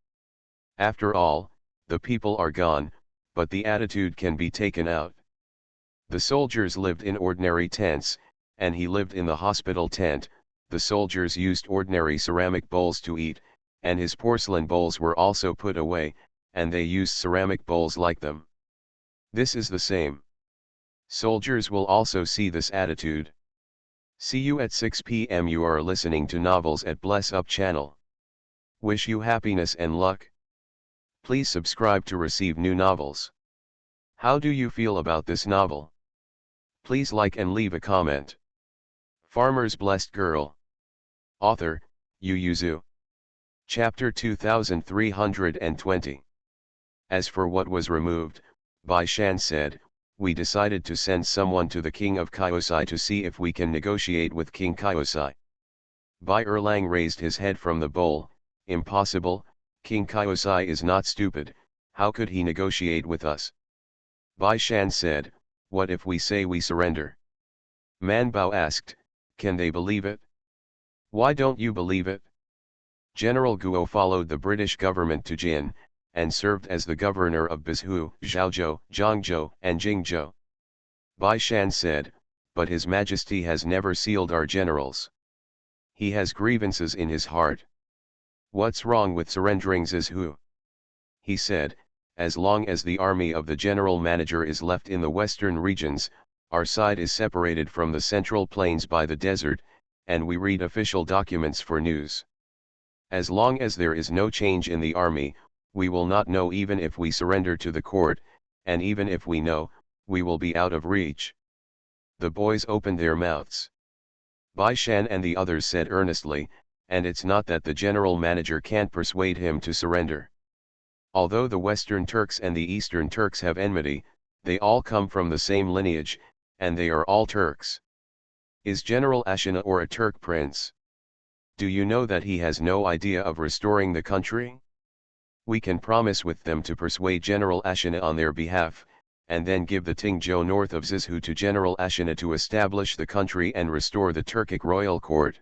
[SPEAKER 1] After all, the people are gone, but the attitude can be taken out. The soldiers lived in ordinary tents, and he lived in the hospital tent. The soldiers used ordinary ceramic bowls to eat, and his porcelain bowls were also put away, and they used ceramic bowls like them. This is the same. Soldiers will also see this attitude. See you at 6 p.m. You are listening to Novels at Bless Up channel. Wish you happiness and luck. Please subscribe to receive new novels. How do you feel about this novel? Please like and leave a comment. Farmer's Blessed Girl. Author, Yu Yuzu. Chapter 2320. As for what was removed, Bai Shan said, we decided to send someone to the king of Kyosai to see if we can negotiate with King Kyosai. Bai Erlang raised his head from the bowl. Impossible, King Kyosai is not stupid, how could he negotiate with us? Bai Shan said, what if we say we surrender? Man Bao asked, can they believe it? Why don't you believe it? General Guo followed the British government to Jin, and served as the governor of Bizhou, Zhaozhou, Zhangzhou, and Jingzhou. Bai Shan said, but His Majesty has never sealed our generals. He has grievances in his heart. What's wrong with surrendering Zizhou? He said, as long as the army of the general manager is left in the western regions, our side is separated from the central plains by the desert, and we read official documents for news. As long as there is no change in the army, we will not know even if we surrender to the court, and even if we know, we will be out of reach. The boys opened their mouths. Bai Shan and the others said earnestly, and it's not that the general manager can't persuade him to surrender. Although the Western Turks and the Eastern Turks have enmity, they all come from the same lineage, and they are all Turks. Is General Ashina or a Turk prince? Do you know that he has no idea of restoring the country? We can promise with them to persuade General Ashina on their behalf, and then give the Tingzhou north of Zizhou to General Ashina to establish the country and restore the Turkic royal court.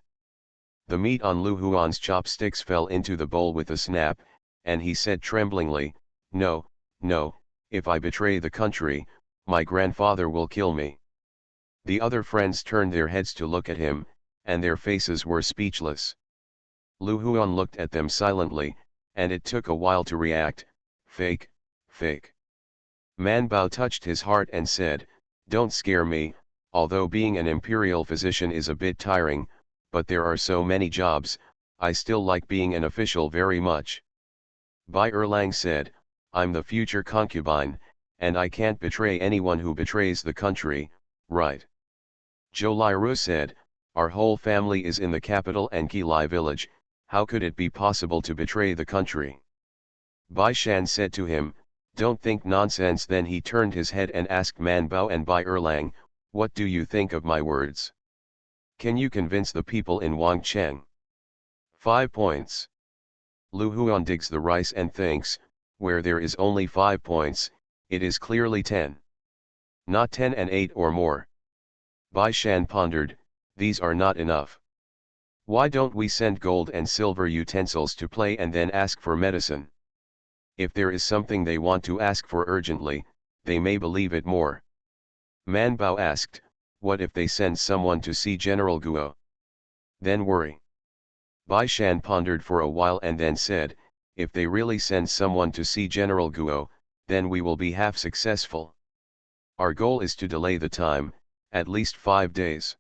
[SPEAKER 1] The meat on Lu Huan's chopsticks fell into the bowl with a snap, and he said tremblingly, no, no, if I betray the country, my grandfather will kill me. The other friends turned their heads to look at him, and their faces were speechless. Lu Huan looked at them silently, and it took a while to react, fake, fake. Man Bao touched his heart and said, don't scare me, although being an imperial physician is a bit tiring, but there are so many jobs, I still like being an official very much. Bai Erlang said, I'm the future concubine, and I can't betray anyone who betrays the country, right? Zhou Liru said, our whole family is in the capital and Qilai village, how could it be possible to betray the country? Bai Shan said to him, don't think nonsense. Then he turned his head and asked Man Bao and Bai Erlang, what do you think of my words? Can you convince the people in Wangcheng? 5 points. Lu Huan digs the rice and thinks, where there is only 5 points, it is clearly 10. Not 10 and 8 or more. Bai Shan pondered, these are not enough. Why don't we send gold and silver utensils to play and then ask for medicine? If there is something they want to ask for urgently, they may believe it more. Man Bao asked, what if they send someone to see General Guo? Then worry. Bai Shan pondered for a while and then said, if they really send someone to see General Guo, then we will be half successful. Our goal is to delay the time, at least 5 days.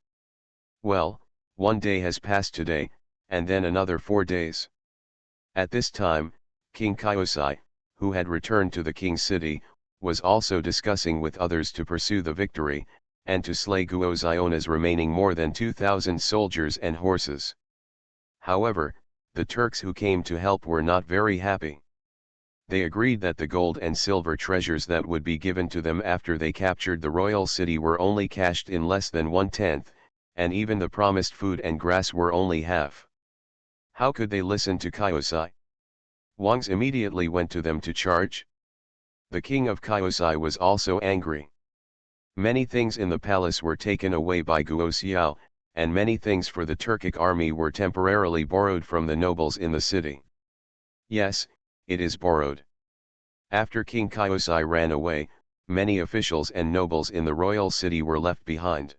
[SPEAKER 1] Well, 1 day has passed today, and then another 4 days. At this time, King Kyosai, who had returned to the king's city, was also discussing with others to pursue the victory, and to slay Guo Ziona's remaining more than 2,000 soldiers and horses. However, the Turks who came to help were not very happy. They agreed that the gold and silver treasures that would be given to them after they captured the royal city were only cashed in less than 1/10, and even the promised food and grass were only half. How could they listen to Kyosai? Wangs immediately went to them to charge. The king of Kyosai was also angry. Many things in the palace were taken away by Guo Xiao, and many things for the Turkic army were temporarily borrowed from the nobles in the city. Yes, it is borrowed. After King Kyosai ran away, many officials and nobles in the royal city were left behind.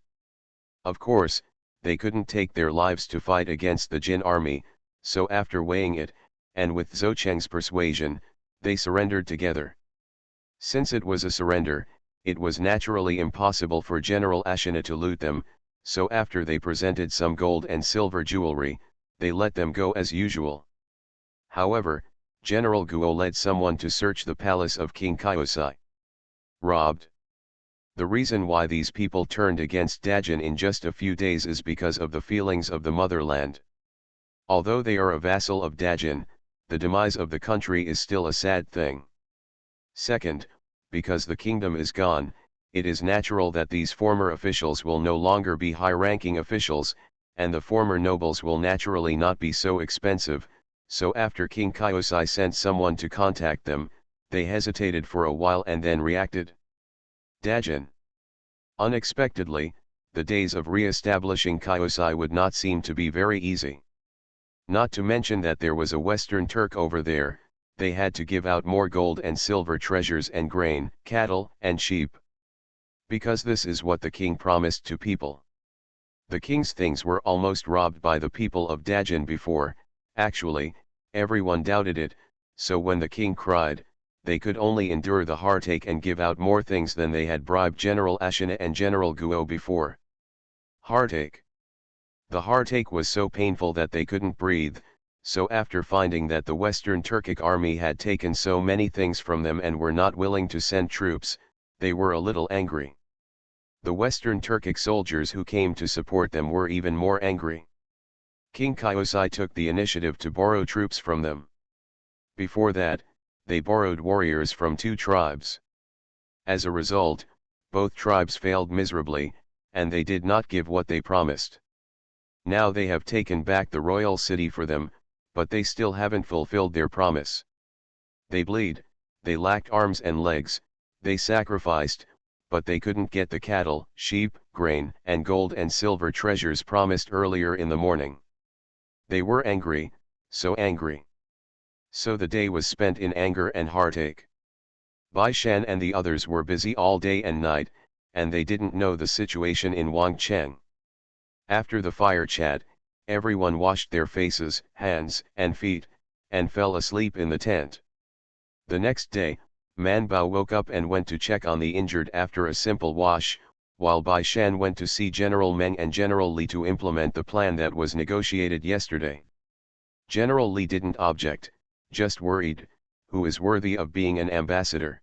[SPEAKER 1] Of course, they couldn't take their lives to fight against the Jin army, so after weighing it, and with Zhou Cheng's persuasion, they surrendered together. Since it was a surrender, It was naturally impossible for General AncientChina to loot them, so after they presented some gold and silver jewelry, they let them go as usual. However, General Guo led someone to search the palace of King Kaiosai. Robbed. The reason why these people turned against Dajin in just a few days is because of the feelings of the motherland. Although they are a vassal of Dajin, the demise of the country is still a sad thing. Second, because the kingdom is gone, it is natural that these former officials will no longer be high-ranking officials, and the former nobles will naturally not be so expensive, so after King Kaiosai sent someone to contact them, they hesitated for a while and then reacted. Dajin. Unexpectedly, the days of re-establishing Kaiosai would not seem to be very easy. Not to mention that there was a Western Turk over there, they had to give out more gold and silver treasures and grain, cattle, and sheep. Because this is what the king promised to people. The king's things were almost robbed by the people of Dajin before, actually, everyone doubted it, so when the king cried, they could only endure the heartache and give out more things than they had bribed General AncientChina and General Guo before. Heartache. The heartache was so painful that they couldn't breathe, so after finding that the Western Turkic army had taken so many things from them and were not willing to send troops, they were a little angry. The Western Turkic soldiers who came to support them were even more angry. King Kaiosai took the initiative to borrow troops from them. Before that, they borrowed warriors from two tribes. As a result, both tribes failed miserably, and they did not give what they promised. Now they have taken back the royal city for them, but they still haven't fulfilled their promise. They bleed, they lacked arms and legs, they sacrificed, but they couldn't get the cattle, sheep, grain, and gold and silver treasures promised earlier in the morning. They were angry, so angry. So the day was spent in anger and heartache. Bai Shan and the others were busy all day and night, and they didn't know the situation in Wangcheng. After the fire chat, everyone washed their faces, hands, and feet, and fell asleep in the tent. The next day, Man Bao woke up and went to check on the injured after a simple wash, while Bai Shan went to see General Meng and General Li to implement the plan that was negotiated yesterday. General Li didn't object, just worried, who is worthy of being an ambassador.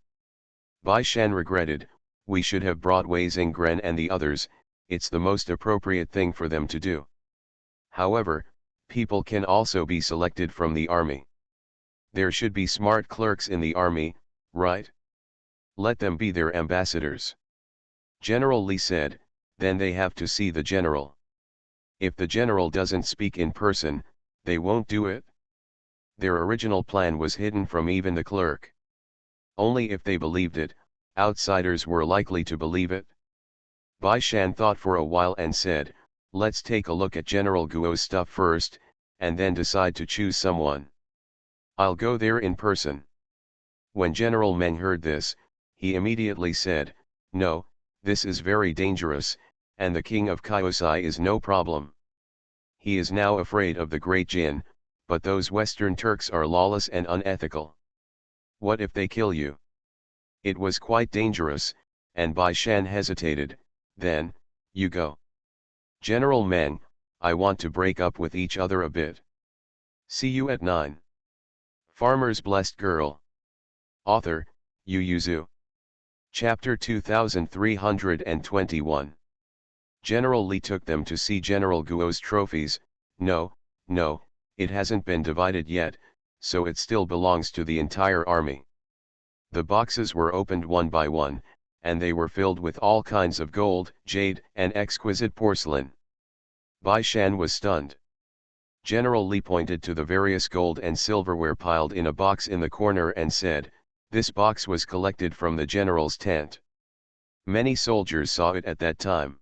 [SPEAKER 1] Bai Shan regretted, we should have brought Wei Xinggren and the others, it's the most appropriate thing for them to do. However, people can also be selected from the army. There should be smart clerks in the army, right? Let them be their ambassadors. General Li said, then they have to see the general. If the general doesn't speak in person, they won't do it. Their original plan was hidden from even the clerk. Only if they believed it, outsiders were likely to believe it. Bai Shan thought for a while and said, let's take a look at General Guo's stuff first, and then decide to choose someone. I'll go there in person. When General Meng heard this, he immediately said, no, this is very dangerous, and the king of Kaiosai is no problem. He is now afraid of the Great Jin, but those Western Turks are lawless and unethical. What if they kill you? It was quite dangerous, and Bai Shan hesitated, then, you go. General Meng, I want to break up with each other a bit. See you at 9. Farmer's Blessed Girl. Author, Yu Yuzu. Chapter 2321. General Li took them to see General Guo's trophies. No, it hasn't been divided yet, so it still belongs to the entire army. The boxes were opened one by one, and they were filled with all kinds of gold, jade, and exquisite porcelain. Bai Shan was stunned. General Li pointed to the various gold and silverware piled in a box in the corner and said, this box was collected from the general's tent. Many soldiers saw it at that time.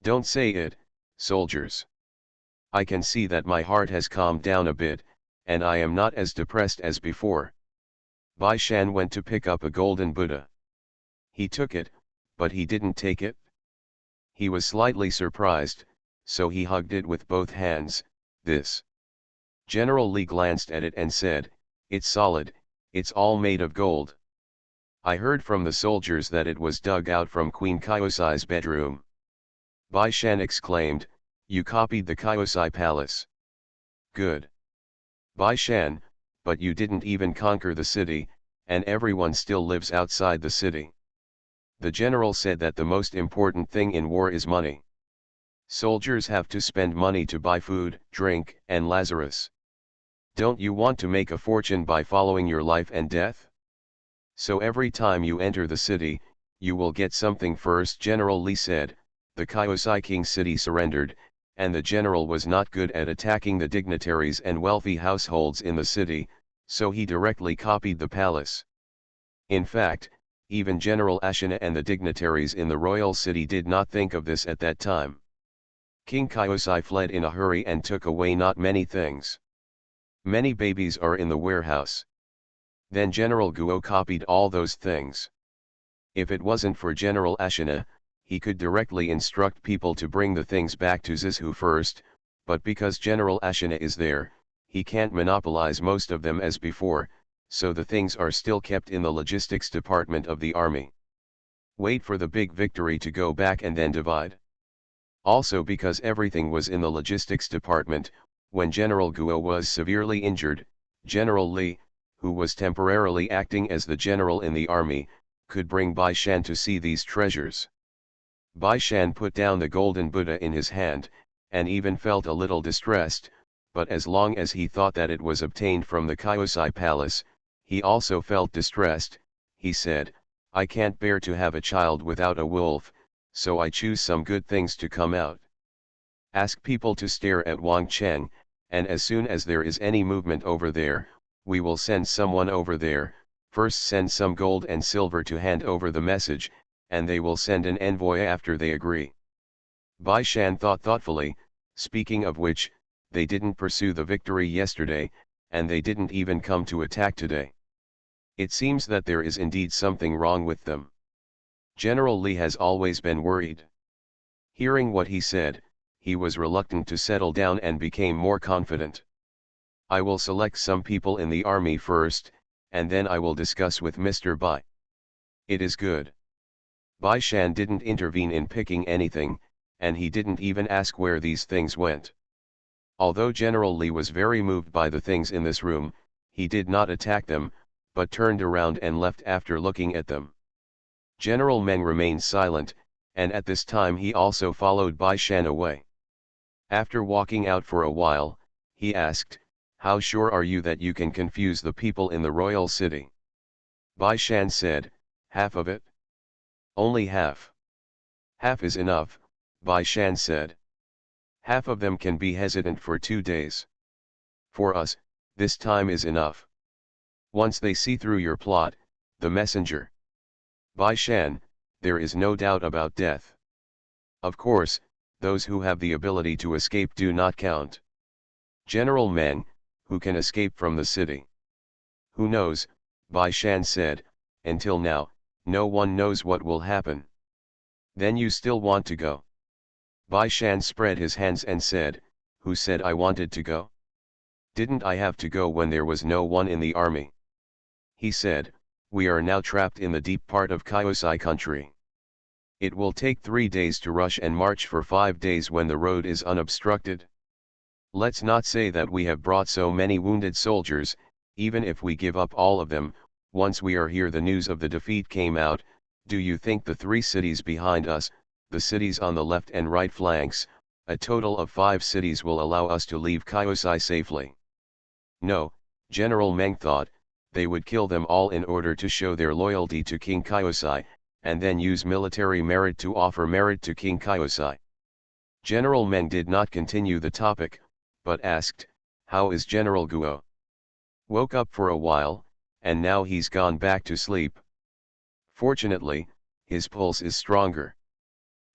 [SPEAKER 1] Don't say it, soldiers. I can see that my heart has calmed down a bit, and I am not as depressed as before. Bai Shan went to pick up a golden Buddha. He took it, but he didn't take it. He was slightly surprised, so he hugged it with both hands. This. General Li glanced at it and said, it's solid, it's all made of gold. I heard from the soldiers that it was dug out from Queen Kyosai's bedroom. Bai Shan exclaimed, you copied the Kyosai palace. Good. Bai Shan, but you didn't even conquer the city, and everyone still lives outside the city. The general said that the most important thing in war is money. Soldiers have to spend money to buy food, drink, and Lazarus. Don't you want to make a fortune by following your life and death? So every time you enter the city, you will get something first. General Li said. The Kyosai King city surrendered, and the general was not good at attacking the dignitaries and wealthy households in the city, so he directly copied the palace. In fact, even General AncientChina and the dignitaries in the royal city did not think of this at that time. King Kyosai fled in a hurry and took away not many things. Many babies are in the warehouse. Then General Guo copied all those things. If it wasn't for General AncientChina, he could directly instruct people to bring the things back to Zizhu first, but because General AncientChina is there, he can't monopolize most of them as before, so the things are still kept in the logistics department of the army. Wait for the big victory to go back and then divide. Also because everything was in the logistics department, when General Guo was severely injured, General Li, who was temporarily acting as the general in the army, could bring Bai Shan to see these treasures. Bai Shan put down the golden Buddha in his hand, and even felt a little distressed, but as long as he thought that it was obtained from the Kyosai palace, he also felt distressed. He said, I can't bear to have a child without a wolf, so I choose some good things to come out. Ask people to stare at Wang Cheng, and as soon as there is any movement over there, we will send someone over there. First send some gold and silver to hand over the message, and they will send an envoy after they agree. Bai Shan thought thoughtfully, speaking of which, they didn't pursue the victory yesterday, and they didn't even come to attack today. It seems that there is indeed something wrong with them. General Li has always been worried. Hearing what he said, he was reluctant to settle down and became more confident. I will select some people in the army first, and then I will discuss with Mr. Bai. It is good. Bai Shan didn't intervene in picking anything, and he didn't even ask where these things went. Although General Li was very moved by the things in this room, he did not attack them, but turned around and left after looking at them. General Meng remained silent, and at this time he also followed Bai Shan away. After walking out for a while, he asked, how sure are you that you can confuse the people in the royal city? Bai Shan said, half of it? Only half. Half is enough, Bai Shan said. Half of them can be hesitant for 2 days. For us, this time is enough. Once they see through your plot, the messenger. Bai Shan, there is no doubt about death. Of course, those who have the ability to escape do not count. General Meng, who can escape from the city? Who knows, Bai Shan said, until now, no one knows what will happen. Then you still want to go? Bai Shan spread his hands and said, who said I wanted to go? Didn't I have to go when there was no one in the army? He said, we are now trapped in the deep part of Kyosai country. It will take 3 days to rush and march for 5 days when the road is unobstructed. Let's not say that we have brought so many wounded soldiers, even if we give up all of them. Once we are here, the news of the defeat came out. Do you think the 3 cities behind us, the cities on the left and right flanks, a total of 5 cities will allow us to leave Kyosai safely? No, General Meng thought, they would kill them all in order to show their loyalty to King Kyosai, and then use military merit to offer merit to King Kyosai. General Meng did not continue the topic, but asked, how is General Guo? Woke up for a while, and now he's gone back to sleep. Fortunately, his pulse is stronger.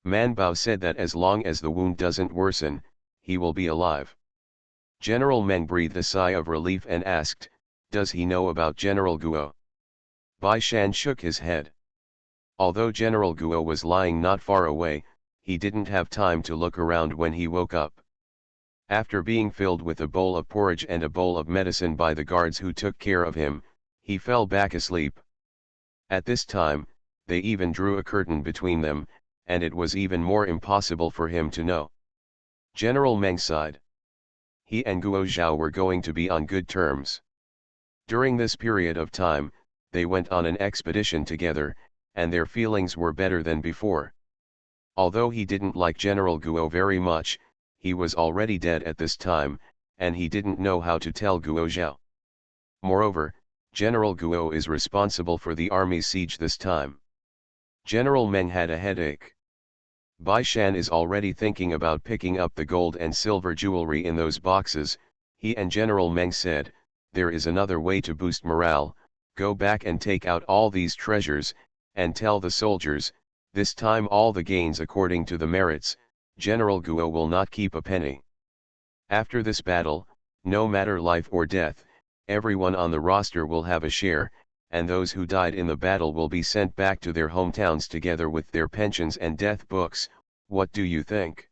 [SPEAKER 1] Man Bao said that as long as the wound doesn't worsen, he will be alive. General Meng breathed a sigh of relief and asked, does he know about General Guo? Bai Shan shook his head. Although General Guo was lying not far away, he didn't have time to look around when he woke up. After being filled with a bowl of porridge and a bowl of medicine by the guards who took care of him, he fell back asleep. At this time, they even drew a curtain between them, and it was even more impossible for him to know. General Meng sighed. He and Guo Zhao were going to be on good terms. During this period of time, they went on an expedition together, and their feelings were better than before. Although he didn't like General Guo very much, he was already dead at this time, and he didn't know how to tell Guo Zhao. Moreover, General Guo is responsible for the army's siege this time. General Meng had a headache. Bai Shan is already thinking about picking up the gold and silver jewelry in those boxes. He and General Meng said, there is another way to boost morale, go back and take out all these treasures, and tell the soldiers, this time all the gains according to the merits, General Guo will not keep a penny. After this battle, no matter life or death, everyone on the roster will have a share, and those who died in the battle will be sent back to their hometowns together with their pensions and death books. What do you think?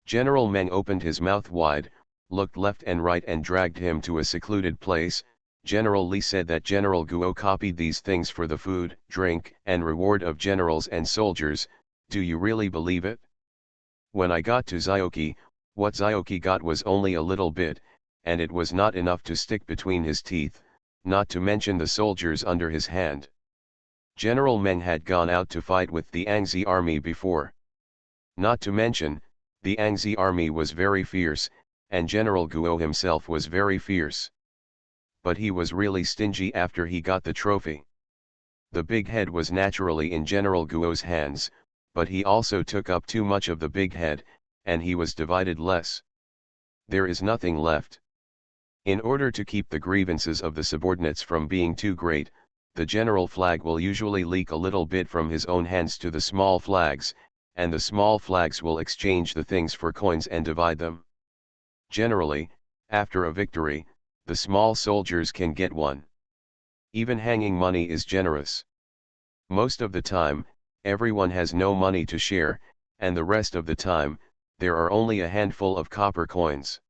[SPEAKER 1] General Meng opened his mouth wide, looked left and right and dragged him to a secluded place. General Li said that General Guo copied these things for the food, drink, and reward of generals and soldiers. Do you really believe it? When I got to Zioki, what Zioki got was only a little bit, and it was not enough to stick between his teeth, not to mention the soldiers under his hand. General Meng had gone out to fight with the Angzi army before. Not to mention, the Angzi army was very fierce, and General Guo himself was very fierce. But he was really stingy after he got the trophy. The big head was naturally in General Guo's hands, but he also took up too much of the big head, and he was divided less. There is nothing left. In order to keep the grievances of the subordinates from being too great, the general flag will usually leak a little bit from his own hands to the small flags, and the small flags will exchange the things for coins and divide them. Generally, after a victory, the small soldiers can get one. Even hanging money is generous. Most of the time, everyone has no money to share, and the rest of the time, there are only a handful of copper coins.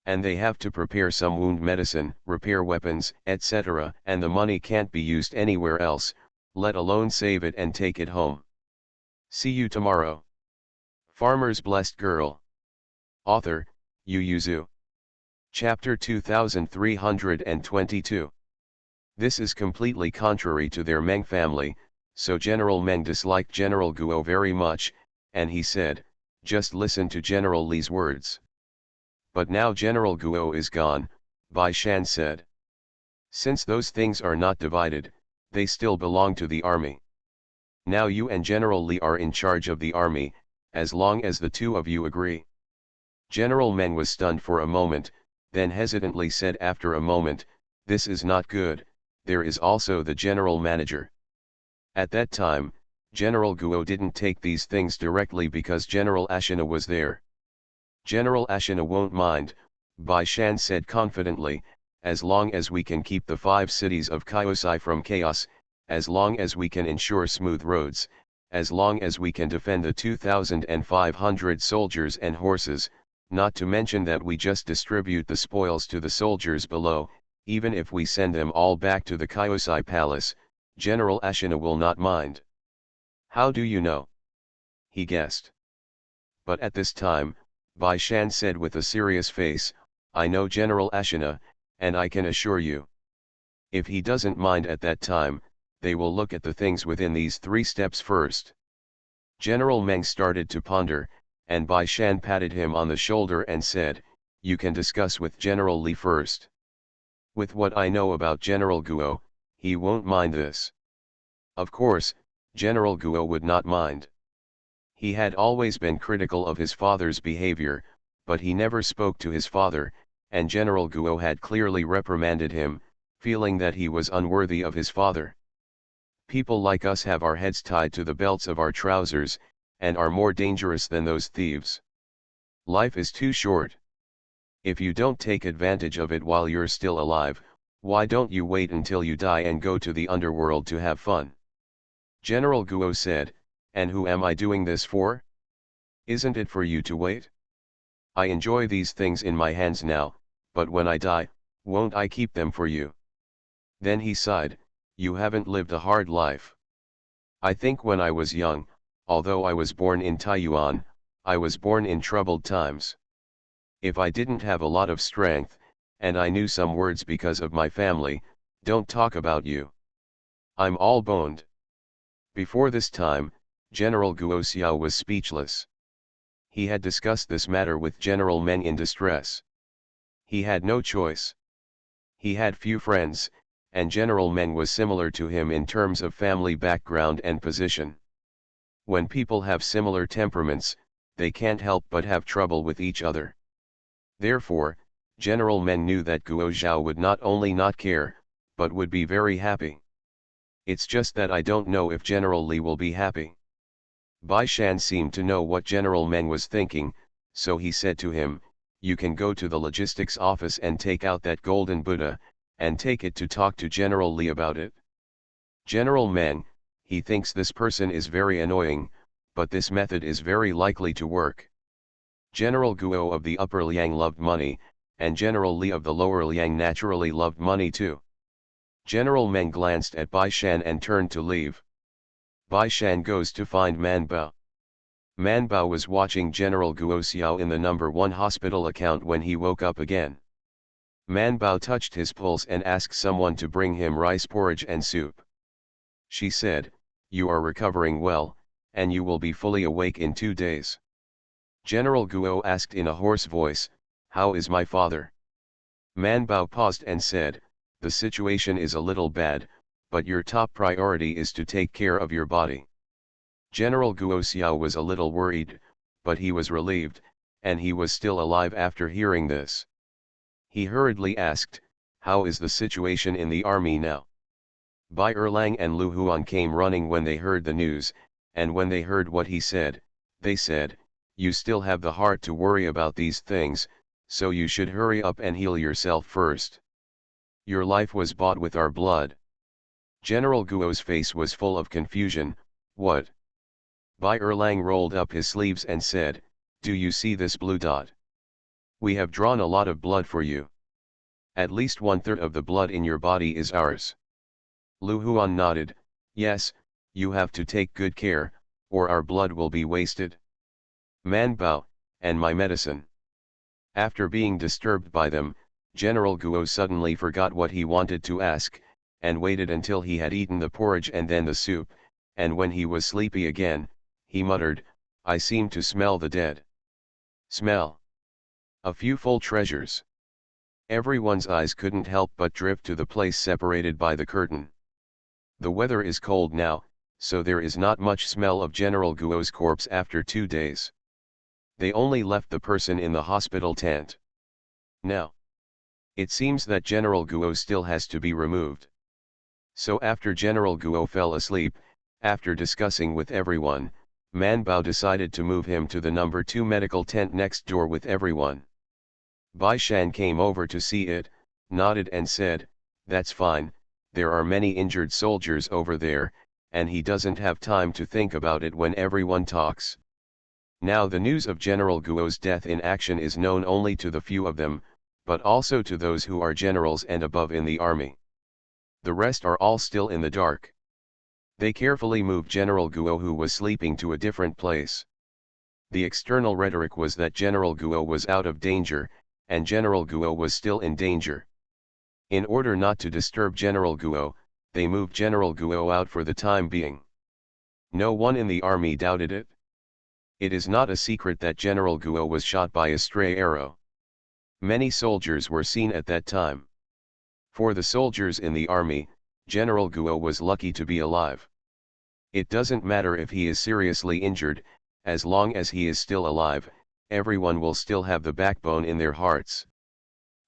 [SPEAKER 1] And they have to prepare some wound medicine, repair weapons, etc., and the money can't be used anywhere else, let alone save it and take it home. See you tomorrow. Farmer's Blessed Girl. Author, Yu Yuzu. Chapter 2322. This is completely contrary to their Meng family, so General Meng disliked General Guo very much, and he said, just listen to General Li's words. But now General Guo is gone, Bai Shan said. Since those things are not divided, they still belong to the army. Now you and General Li are in charge of the army, as long as the two of you agree. General Meng was stunned for a moment, then hesitantly said after a moment, this is not good, there is also the general manager. At that time, General Guo didn't take these things directly because General Ashina was there. General Ashina won't mind, Bai Shan said confidently, as long as we can keep the 5 cities of Kyosai from chaos, as long as we can ensure smooth roads, as long as we can defend the 2,500 soldiers and horses, not to mention that we just distribute the spoils to the soldiers below, even if we send them all back to the Kyosai palace, General Ashina will not mind. How do you know? He guessed. But at this time, Bai Shan said with a serious face, I know General Ashina, and I can assure you. If he doesn't mind at that time, they will look at the things within these 3 steps first. General Meng started to ponder, and Bai Shan patted him on the shoulder and said, you can discuss with General Li first. With what I know about General Guo, he won't mind this. Of course, General Guo would not mind. He had always been critical of his father's behavior, but he never spoke to his father, and General Guo had clearly reprimanded him, feeling that he was unworthy of his father. People like us have our heads tied to the belts of our trousers, and are more dangerous than those thieves. Life is too short. If you don't take advantage of it while you're still alive, why don't you wait until you die and go to the underworld to have fun? General Guo said, and who am I doing this for? Isn't it for you to wait? I enjoy these things in my hands now, but when I die, won't I keep them for you? Then he sighed, you haven't lived a hard life. I think when I was young, although I was born in Taiyuan, I was born in troubled times. If I didn't have a lot of strength, and I knew some words because of my family, don't talk about you. I'm all boned. Before this time, General Guoxiao was speechless. He had discussed this matter with General Meng in distress. He had no choice. He had few friends, and General Meng was similar to him in terms of family background and position. When people have similar temperaments, they can't help but have trouble with each other. Therefore, General Meng knew that Guo Zhao would not only not care, but would be very happy. It's just that I don't know if General Li will be happy. Bai Shan seemed to know what General Meng was thinking, so he said to him, you can go to the logistics office and take out that golden Buddha, and take it to talk to General Li about it. General Meng, he thinks this person is very annoying, but this method is very likely to work. General Guo of the Upper Liang loved money, and General Li of the Lower Liang naturally loved money too. General Meng glanced at Bai Shan and turned to leave. Bai Shan goes to find Man Bao. Man Bao was watching General Guoxiao in the number 1 hospital account when he woke up again. Man Bao touched his pulse and asked someone to bring him rice porridge and soup. She said, you are recovering well, and you will be fully awake in 2 days. General Guo asked in a hoarse voice, how is my father? Man Bao paused and said, the situation is a little bad, but your top priority is to take care of your body. General Guoxiao was a little worried, but he was relieved, and he was still alive after hearing this. He hurriedly asked, how is the situation in the army now? Bai Erlang and Lu Huan came running when they heard the news, and when they heard what he said, they said, you still have the heart to worry about these things, so you should hurry up and heal yourself first. Your life was bought with our blood. General Guo's face was full of confusion. What? Bai Erlang rolled up his sleeves and said, do you see this blue dot? We have drawn a lot of blood for you. At least 1/3 of the blood in your body is ours. Lu Huan nodded, yes, you have to take good care, or our blood will be wasted. Man Bao, and my medicine. After being disturbed by them, General Guo suddenly forgot what he wanted to ask, and waited until he had eaten the porridge and then the soup, and when he was sleepy again, he muttered, I seem to smell the dead. Smell. A few full treasures. Everyone's eyes couldn't help but drift to the place separated by the curtain. The weather is cold now, so there is not much smell of General Guo's corpse after 2 days. They only left the person in the hospital tent. Now, it seems that General Guo still has to be removed. So after General Guo fell asleep, after discussing with everyone, Man Bao decided to move him to the number 2 medical tent next door with everyone. Bai Shan came over to see it, nodded and said, that's fine, there are many injured soldiers over there, and he doesn't have time to think about it when everyone talks. Now the news of General Guo's death in action is known only to the few of them, but also to those who are generals and above in the army. The rest are all still in the dark. They carefully moved General Guo, who was sleeping, to a different place. The external rhetoric was that General Guo was out of danger, and General Guo was still in danger. In order not to disturb General Guo, they moved General Guo out for the time being. No one in the army doubted it. It is not a secret that General Guo was shot by a stray arrow. Many soldiers were seen at that time. For the soldiers in the army, General Guo was lucky to be alive. It doesn't matter if he is seriously injured, as long as he is still alive, everyone will still have the backbone in their hearts.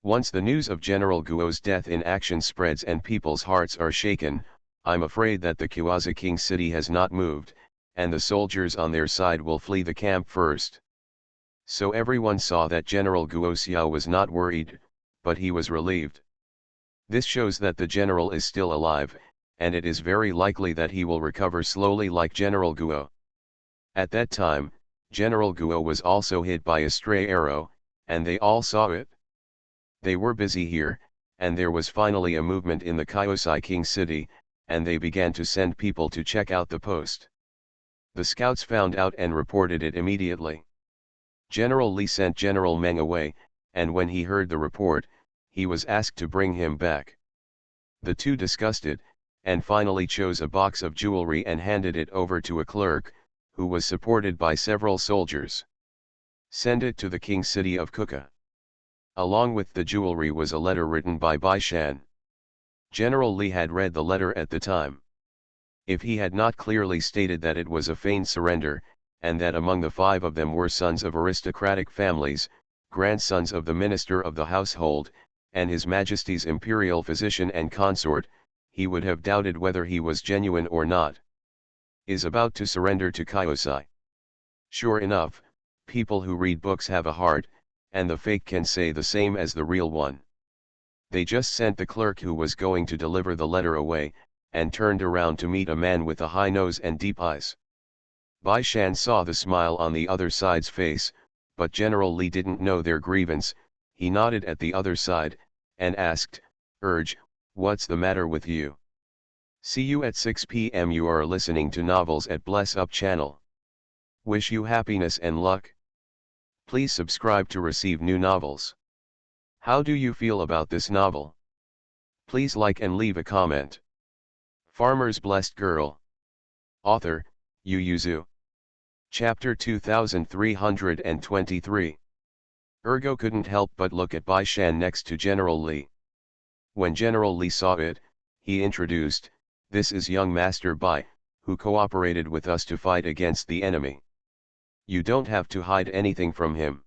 [SPEAKER 1] Once the news of General Guo's death in action spreads and people's hearts are shaken, I'm afraid that the Kawaza King city has not moved, and the soldiers on their side will flee the camp first. So everyone saw that General Guoxiao was not worried, but he was relieved. This shows that the general is still alive, and it is very likely that he will recover slowly like General Guo. At that time, General Guo was also hit by a stray arrow, and they all saw it. They were busy here, and there was finally a movement in the Kaosai King city, and they began to send people to check out the post. The scouts found out and reported it immediately. General Li sent General Meng away, and when he heard the report, he was asked to bring him back. The two discussed it, and finally chose a box of jewelry and handed it over to a clerk, who was supported by several soldiers. Send it to the king's city of Kuka. Along with the jewelry was a letter written by Bai Shan. General Li had read the letter at the time. If he had not clearly stated that it was a feigned surrender, and that among the 5 of them were sons of aristocratic families, grandsons of the minister of the household, and His Majesty's imperial physician and consort, he would have doubted whether he was genuine or not. Is about to surrender to Kyosai. Sure enough, people who read books have a heart, and the fake can say the same as the real one. They just sent the clerk who was going to deliver the letter away, and turned around to meet a man with a high nose and deep eyes. Bai Shan saw the smile on the other side's face, but General Li didn't know their grievance. He nodded at the other side, and asked, "Urge, what's the matter with you?" See you at 6 p.m. You are listening to Novels at Bless Up channel. Wish you happiness and luck. Please subscribe to receive new novels. How do you feel about this novel? Please like and leave a comment. Farmer's Blessed Girl. Author, Yu Yuzu. Chapter 2323. Ergo couldn't help but look at Bai Shan next to General Li. When General Li saw it, he introduced, "This is young Master Bai, who cooperated with us to fight against the enemy. You don't have to hide anything from him."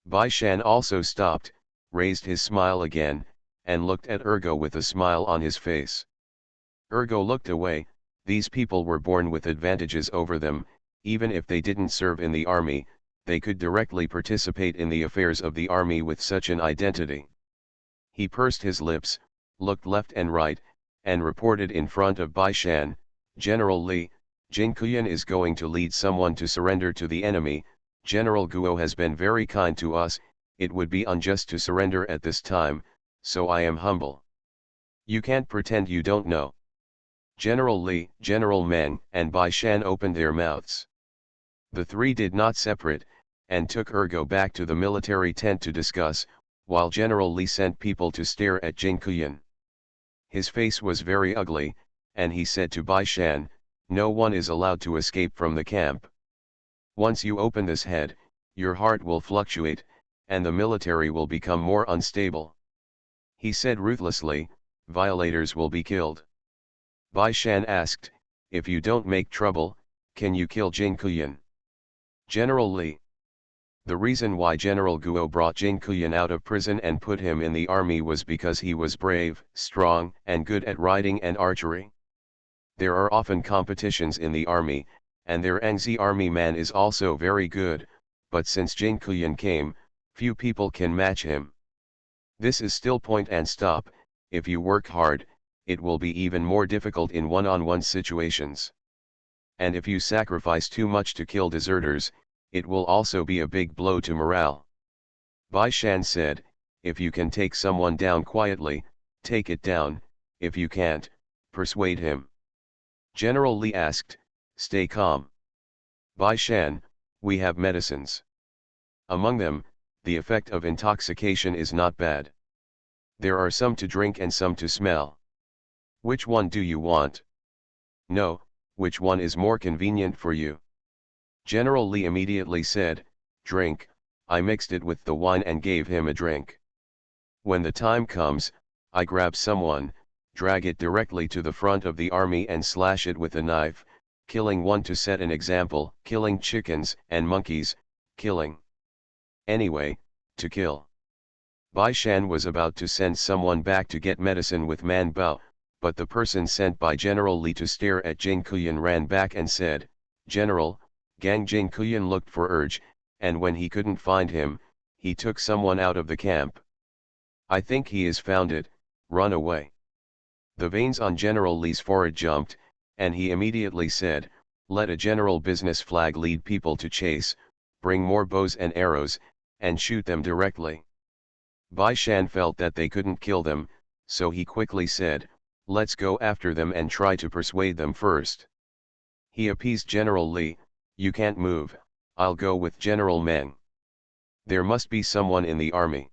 [SPEAKER 1] Bai Shan also stopped, raised his smile again, and looked at Ergo with a smile on his face. Ergo looked away. These people were born with advantages over them. Even if they didn't serve in the army, they could directly participate in the affairs of the army with such an identity. He pursed his lips, looked left and right, and reported in front of Bai Shan, "General Li, Jin Kuyan is going to lead someone to surrender to the enemy. General Guo has been very kind to us. It would be unjust to surrender at this time, so I am humble. You can't pretend you don't know." General Li, General Meng, and Bai Shan opened their mouths. The three did not separate, and took Ergo back to the military tent to discuss, while General Li sent people to stare at Jin Kuyan. His face was very ugly, and he said to Bai Shan, "No one is allowed to escape from the camp. Once you open this head, your heart will fluctuate, and the military will become more unstable." He said ruthlessly, "Violators will be killed." Bai Shan asked, "If you don't make trouble, can you kill Jin Kuyan?" General Li. The reason why General Guo brought Jin Kuyan out of prison and put him in the army was because he was brave, strong, and good at riding and archery. There are often competitions in the army, and their Angzi army man is also very good, but since Jin Kuyan came, few people can match him. This is still point and stop. If you work hard, it will be even more difficult in one-on-one situations. And if you sacrifice too much to kill deserters, it will also be a big blow to morale. Bai Shan said, "If you can take someone down quietly, take it down. If you can't, persuade him." General Li asked, "Stay calm." Bai Shan, "We have medicines. Among them, the effect of intoxication is not bad. There are some to drink and some to smell. Which one do you want?" "No, which one is more convenient for you?" General Li immediately said, "Drink." I mixed it with the wine and gave him a drink. When the time comes, I grab someone, drag it directly to the front of the army and slash it with a knife, killing one to set an example, killing chickens and monkeys, killing. Anyway, to kill. Bai Shan was about to send someone back to get medicine with Man Bao, but the person sent by General Li to stare at Jin Kuyan ran back and said, "General, Gang." Jin Kuyan looked for Urge, and when he couldn't find him, he took someone out of the camp. "I think he is found it, run away." The veins on General Li's forehead jumped, and he immediately said, "Let a general business flag lead people to chase, bring more bows and arrows, and shoot them directly." Bai Shan felt that they couldn't kill them, so he quickly said, let's go after them and try to persuade them first. He appeased General Li, you can't move, I'll go with General Meng. There must be someone in the army.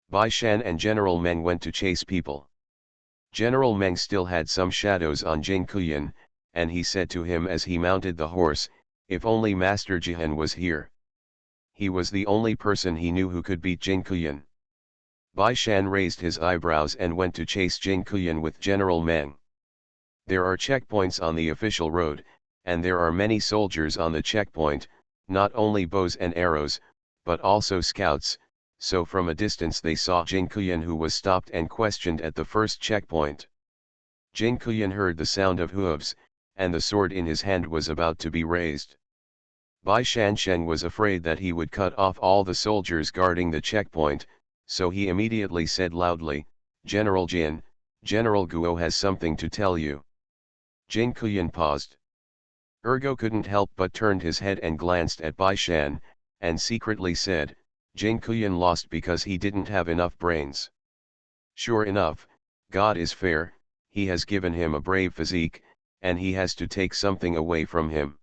[SPEAKER 1] Bai Shan and General Meng went to chase people. General Meng still had some shadows on Jin Kuyan, and he said to him as he mounted the horse, if only Master Jihan was here. He was the only person he knew who could beat Jin Kuyan. Bai Shan raised his eyebrows and went to chase Jin Kuyan with General Meng. There are checkpoints on the official road, and there are many soldiers on the checkpoint, not only bows and arrows, but also scouts, so from a distance they saw Jin Kuyan, who was stopped and questioned at the first checkpoint. Jin Kuyan heard the sound of hooves, and the sword in his hand was about to be raised. Bai Shan was afraid that he would cut off all the soldiers guarding the checkpoint, so he immediately said loudly, General Jin, General Guo has something to tell you. Jin Kuyan paused. Ergo couldn't help but turned his head and glanced at Bai Shan, and secretly said, Jin Kuyan lost because he didn't have enough brains. Sure enough, God is fair, he has given him a brave physique, and he has to take something away from him.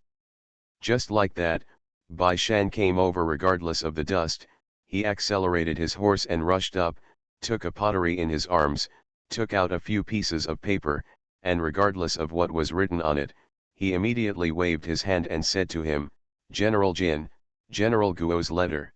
[SPEAKER 1] Just like that, Bai Shan came over regardless of the dust, he accelerated his horse and rushed up, took a pottery in his arms, took out a few pieces of paper, and regardless of what was written on it, he immediately waved his hand and said to him, General Jin, General Guo's letter.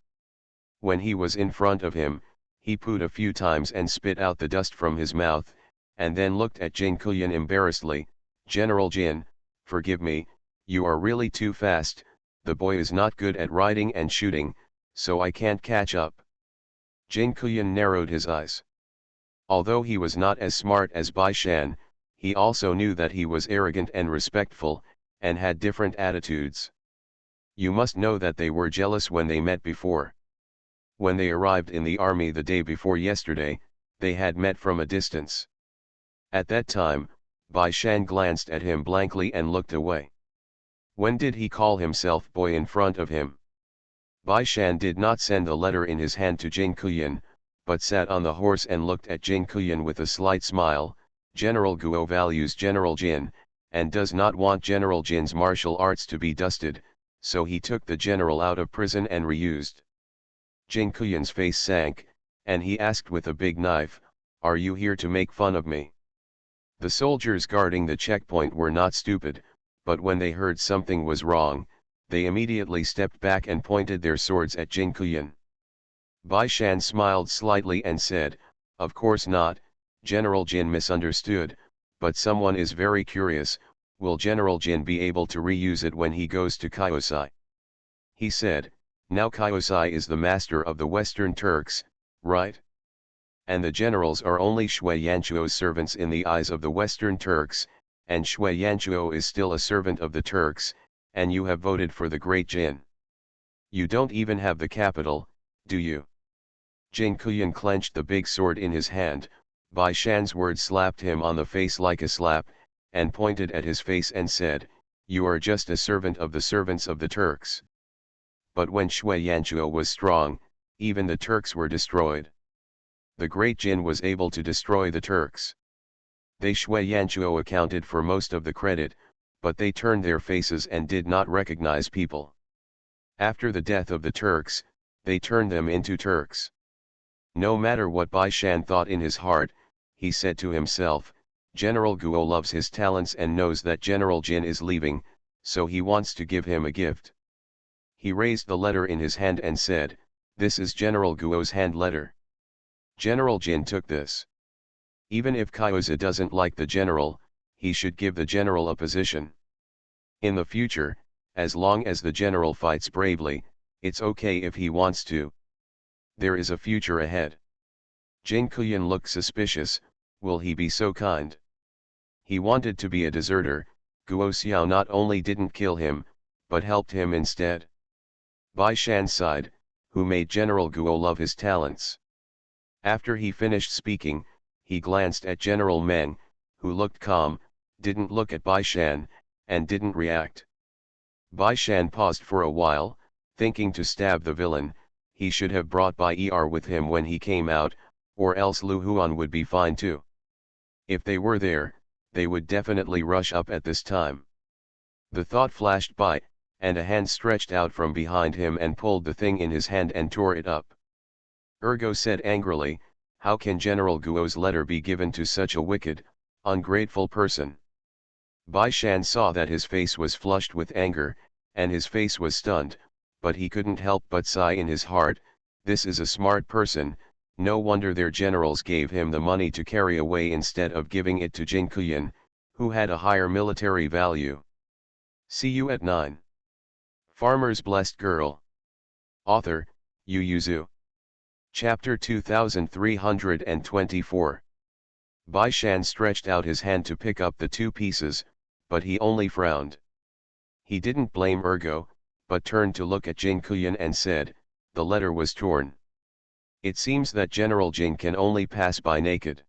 [SPEAKER 1] When he was in front of him, he pooed a few times and spit out the dust from his mouth, and then looked at Jin Kuyan embarrassedly, General Jin, forgive me, you are really too fast, the boy is not good at riding and shooting, so I can't catch up. Jin Kuyan narrowed his eyes. Although he was not as smart as Bai Shan, he also knew that he was arrogant and respectful, and had different attitudes. You must know that they were jealous when they met before. When they arrived in the army the day before yesterday, they had met from a distance. At that time, Bai Shan glanced at him blankly and looked away. When did he call himself boy in front of him? Bai Shan did not send the letter in his hand to Jin Kuyan, but sat on the horse and looked at Jin Kuyan with a slight smile. General Guo values General Jin, and does not want General Jin's martial arts to be dusted, so he took the general out of prison and reused. Jin Kuyan's face sank, and he asked with a big knife, are you here to make fun of me? The soldiers guarding the checkpoint were not stupid, but when they heard something was wrong, they immediately stepped back and pointed their swords at Jin Kuyan. Bai Shan smiled slightly and said, of course not, General Jin misunderstood, but someone is very curious, will General Jin be able to reuse it when he goes to Kyosai? He said, now Kyosai is the master of the Western Turks, right? And the generals are only Shui Yanchuo's servants in the eyes of the Western Turks, and Shui Yanchuo is still a servant of the Turks, and you have voted for the great Jin. You don't even have the capital, do you? Jin Kuyan clenched the big sword in his hand. Bai Shan's words slapped him on the face like a slap, and pointed at his face and said, you are just a servant of the servants of the Turks. But when Shui Yanchuo was strong, even the Turks were destroyed. The great Jin was able to destroy the Turks. They Shui Yanchuo accounted for most of the credit, but they turned their faces and did not recognize people. After the death of the Turks, they turned them into Turks. No matter what Bai Shan thought in his heart, he said to himself, General Guo loves his talents and knows that General Jin is leaving, so he wants to give him a gift. He raised the letter in his hand and said, this is General Guo's hand letter. General Jin took this. Even if Kyoza doesn't like the general, he should give the general a position. In the future, as long as the general fights bravely, it's okay if he wants to. There is a future ahead. Jin Kuyan looked suspicious, will he be so kind? He wanted to be a deserter, Guo Xiao not only didn't kill him, but helped him instead. Bai Shan sighed, who made General Guo love his talents. After he finished speaking, he glanced at General Meng, who looked calm, didn't look at Bai Shan, and didn't react. Bai Shan paused for a while, thinking to stab the villain. He should have brought Bai Er with him when he came out, or else Lu Huan would be fine too. If they were there, they would definitely rush up at this time. The thought flashed by, and a hand stretched out from behind him and pulled the thing in his hand and tore it up. Ergo said angrily, "How can General Guo's letter be given to such a wicked, ungrateful person?" Bai Shan saw that his face was flushed with anger, and his face was stunned, but he couldn't help but sigh in his heart, "This is a smart person, no wonder their generals gave him the money to carry away instead of giving it to Jin Kuyan, who had a higher military value." See you at 9. Farmer's Blessed Girl. Author, Yu Yuzu. Chapter 2324. Bai Shan stretched out his hand to pick up the two pieces, but he only frowned. He didn't blame Ergo, but turned to look at Jin Kuyan and said, "The letter was torn. It seems that General Jin can only pass by naked."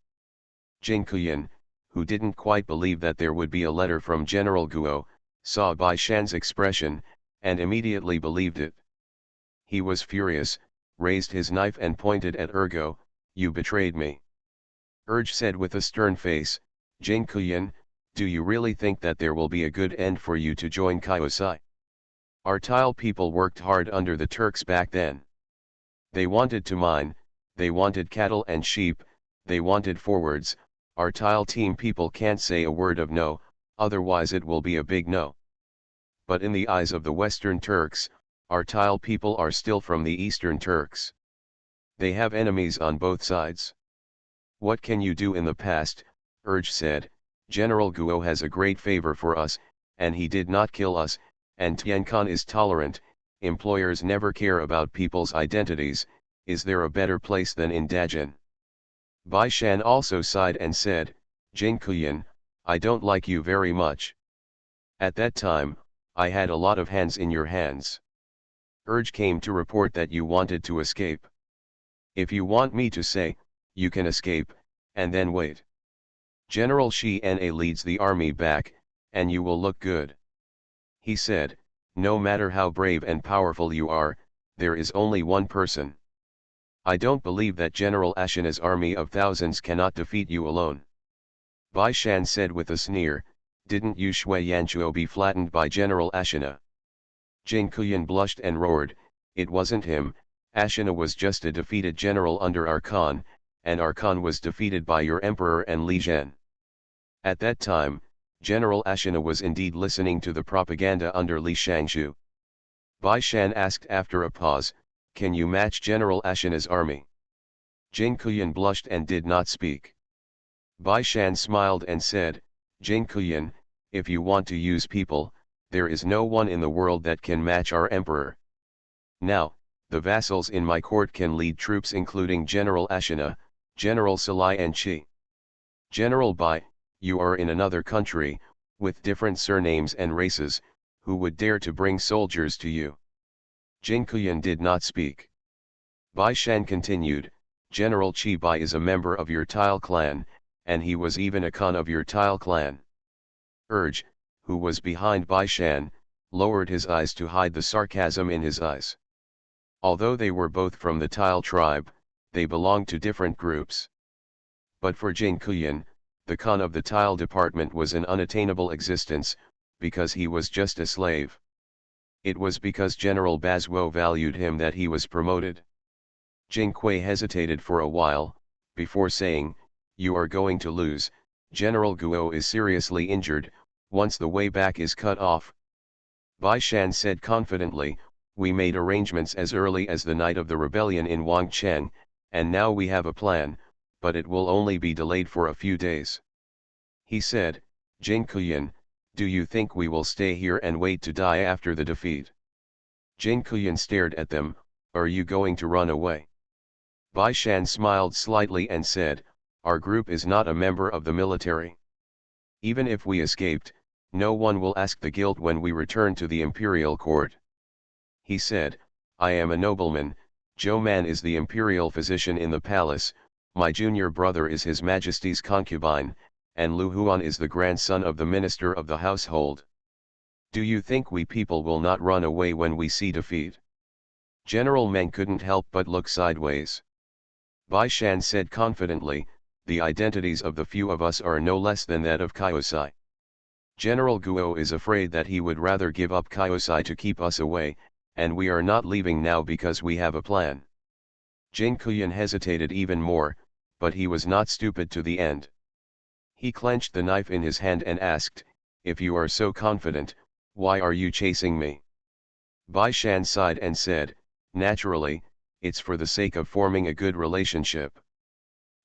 [SPEAKER 1] Jin Kuyan, who didn't quite believe that there would be a letter from General Guo, saw Bai Shan's expression, and immediately believed it. He was furious, raised his knife and pointed at Ergo, "You betrayed me." Erg said with a stern face, "Jin Kuyan, do you really think that there will be a good end for you to join Kyosai? Our Tile people worked hard under the Turks back then. They wanted to mine, they wanted cattle and sheep, they wanted forwards. Our Tile team people can't say a word of no, otherwise it will be a big no. But in the eyes of the Western Turks, our Tile people are still from the Eastern Turks. They have enemies on both sides. What can you do in the past?" Erg said, "General Guo has a great favor for us, and he did not kill us, and Tiancong is tolerant, employers never care about people's identities, is there a better place than in Dajin?" Bai Shan also sighed and said, "Jin Kuyan, I don't like you very much. At that time, I had a lot of hands in your hands. Erg came to report that you wanted to escape. If you want me to say, you can escape, and then wait. General Shi Na leads the army back, and you will look good." He said, "No matter how brave and powerful you are, there is only one person. I don't believe that General Ashina's army of thousands cannot defeat you alone." Bai Shan said with a sneer, "Didn't Yu Shui Yanchuo be flattened by General Ashina?" Jin Kuyan blushed and roared, "It wasn't him, Ashina was just a defeated general under our Khan, and our Khan was defeated by your emperor and Li Zhen. At that time, General Ashina was indeed listening to the propaganda under Li Shangshu." Bai Shan asked after a pause, "Can you match General Ashina's army?" Jin Kuyan blushed and did not speak. Bai Shan smiled and said, "Jin Kuyan, if you want to use people, there is no one in the world that can match our emperor. Now, the vassals in my court can lead troops including General Ashina, General Salai and Qi. General Bai, you are in another country, with different surnames and races, who would dare to bring soldiers to you?" Jin Kuyan did not speak. Bai Shan continued, "General Qi Bai is a member of your Tile clan, and he was even a Khan of your Tile clan." Erg, who was behind Bai Shan, lowered his eyes to hide the sarcasm in his eyes. Although they were both from the Tile tribe, they belonged to different groups. But for Jin Kuyan, the Khan of the Tile department was an unattainable existence, because he was just a slave. It was because General Bazhuo valued him that he was promoted. Jin Kui hesitated for a while, before saying, "You are going to lose, General Guo is seriously injured, once the way back is cut off." Bai Shan said confidently, "We made arrangements as early as the night of the rebellion in Wangcheng, and now we have a plan, but it will only be delayed for a few days." He said, "Jin Kuyan, do you think we will stay here and wait to die after the defeat?" Jin Kuyan stared at them, "Are you going to run away?" Bai Shan smiled slightly and said, "Our group is not a member of the military. Even if we escaped, no one will ask the guilt when we return to the imperial court." He said, "I am a nobleman, Zhou Man is the imperial physician in the palace, my junior brother is His Majesty's concubine, and Lu Huan is the grandson of the minister of the household. Do you think we people will not run away when we see defeat?" General Meng couldn't help but look sideways. Bai Shan said confidently, the identities of the few of us are no less than that of Kyosai. General Guo is afraid that he would rather give up Kyosai to keep us away, and we are not leaving now because we have a plan. Jin Kuyan hesitated even more, but he was not stupid to the end. He clenched the knife in his hand and asked, "If you are so confident, why are you chasing me?" Bai Shan sighed and said, "Naturally, it's for the sake of forming a good relationship.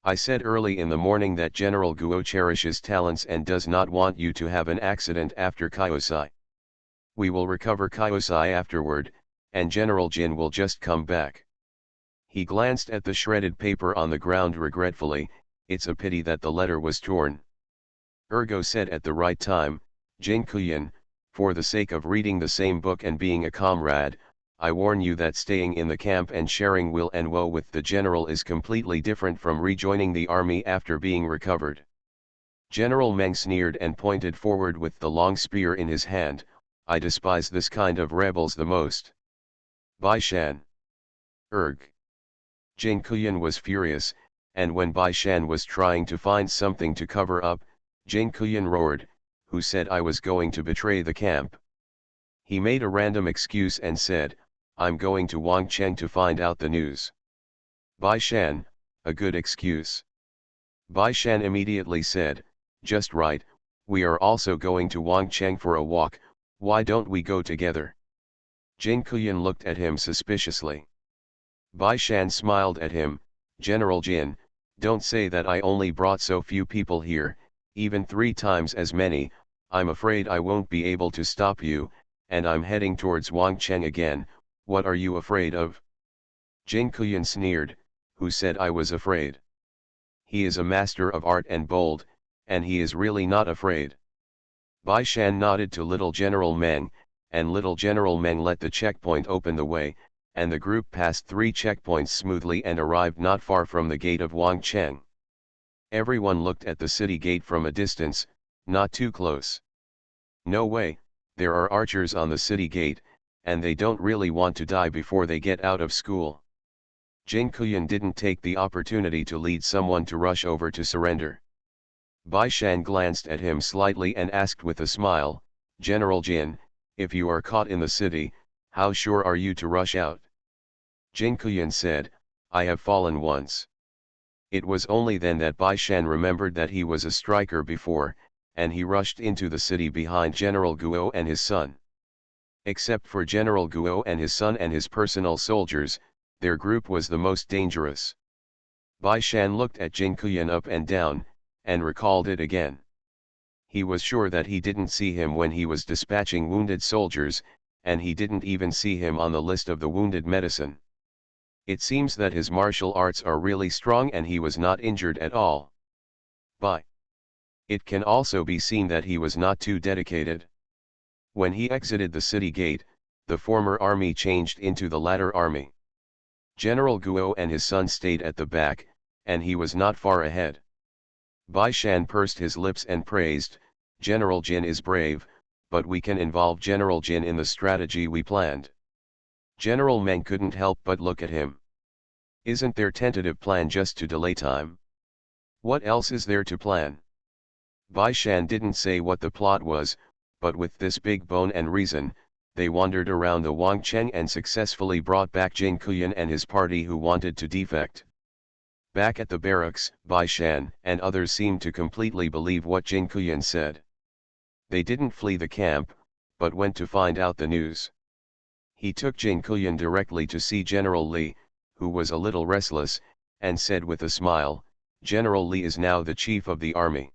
[SPEAKER 1] I said early in the morning that General Guo cherishes talents and does not want you to have an accident after Kyosai. We will recover Kyosai afterward, and General Jin will just come back." He glanced at the shredded paper on the ground regretfully. "It's a pity that the letter was torn." Ergo said at the right time, "Jin Kuyan, for the sake of reading the same book and being a comrade, I warn you that staying in the camp and sharing will and woe with the general is completely different from rejoining the army after being recovered." General Meng sneered and pointed forward with the long spear in his hand. "I despise this kind of rebels the most." Bai Shan. Erg. Jin Kuyan was furious, and when Bai Shan was trying to find something to cover up, Jin Kuyan roared, "Who said I was going to betray the camp?" He made a random excuse and said, "I'm going to Wangcheng to find out the news." Bai Shan, a good excuse. Bai Shan immediately said, "Just right, we are also going to Wangcheng for a walk, why don't we go together?" Jin Kuyan looked at him suspiciously. Bai Shan smiled at him, "General Jin, don't say that I only brought so few people here, even 3 times as many. I'm afraid I won't be able to stop you, and I'm heading towards Wangcheng again. What are you afraid of?" Jin Kuyan sneered, "Who said I was afraid? He is a master of art and bold, and he is really not afraid." Bai Shan nodded to Little General Meng, and Little General Meng let the checkpoint open the way, and the group passed 3 checkpoints smoothly and arrived not far from the gate of Wangcheng. Everyone looked at the city gate from a distance, not too close. "No way, there are archers on the city gate, and they don't really want to die before they get out of school." Jin Kuyan didn't take the opportunity to lead someone to rush over to surrender. Bai Shan glanced at him slightly and asked with a smile, "General Jin, if you are caught in the city, how sure are you to rush out?" Jin Kuyan said, "I have fallen once." It was only then that Bai Shan remembered that he was a striker before, and he rushed into the city behind General Guo and his son. Except for General Guo and his son and his personal soldiers, their group was the most dangerous. Bai Shan looked at Jin Kuyan up and down, and recalled it again. He was sure that he didn't see him when he was dispatching wounded soldiers, and he didn't even see him on the list of the wounded medicine. It seems that his martial arts are really strong and he was not injured at all. But it can also be seen that he was not too dedicated. When he exited the city gate, the former army changed into the latter army. General Guo and his son stayed at the back, and he was not far ahead. Bai Shan pursed his lips and praised, "General Jin is brave, but we can involve General Jin in the strategy we planned." General Meng couldn't help but look at him. "Isn't their tentative plan just to delay time? What else is there to plan?" Bai Shan didn't say what the plot was, but with this big bone and reason, they wandered around the Wangcheng and successfully brought back Jin Kuyan and his party who wanted to defect. Back at the barracks, Bai Shan and others seemed to completely believe what Jin Kuyan said. They didn't flee the camp, but went to find out the news. He took Jin Kuyan directly to see General Li, who was a little restless, and said with a smile, "General Li is now the chief of the army.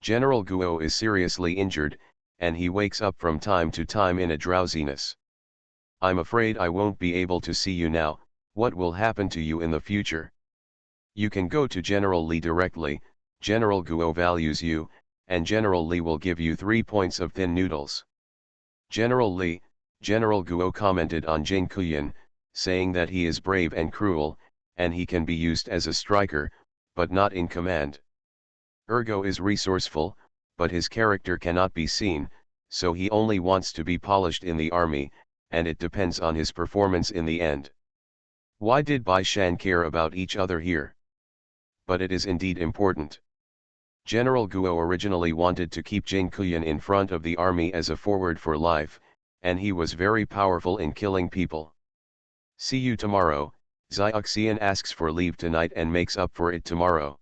[SPEAKER 1] General Guo is seriously injured, and he wakes up from time to time in a drowsiness. I'm afraid I won't be able to see you now. What will happen to you in the future? You can go to General Li directly. General Guo values you, and General Li will give you 3 points of thin noodles." General Guo commented on Jin Kuyan, saying that he is brave and cruel, and he can be used as a striker, but not in command. Ergo is resourceful, but his character cannot be seen, so he only wants to be polished in the army, and it depends on his performance in the end. Why did Bai Shan care about each other here? but it is indeed important. General Guo originally wanted to keep Jing Kuyan in front of the army as a forward for life, and he was very powerful in killing people. See you tomorrow. Xiaoxian asks for leave tonight and makes up for it tomorrow.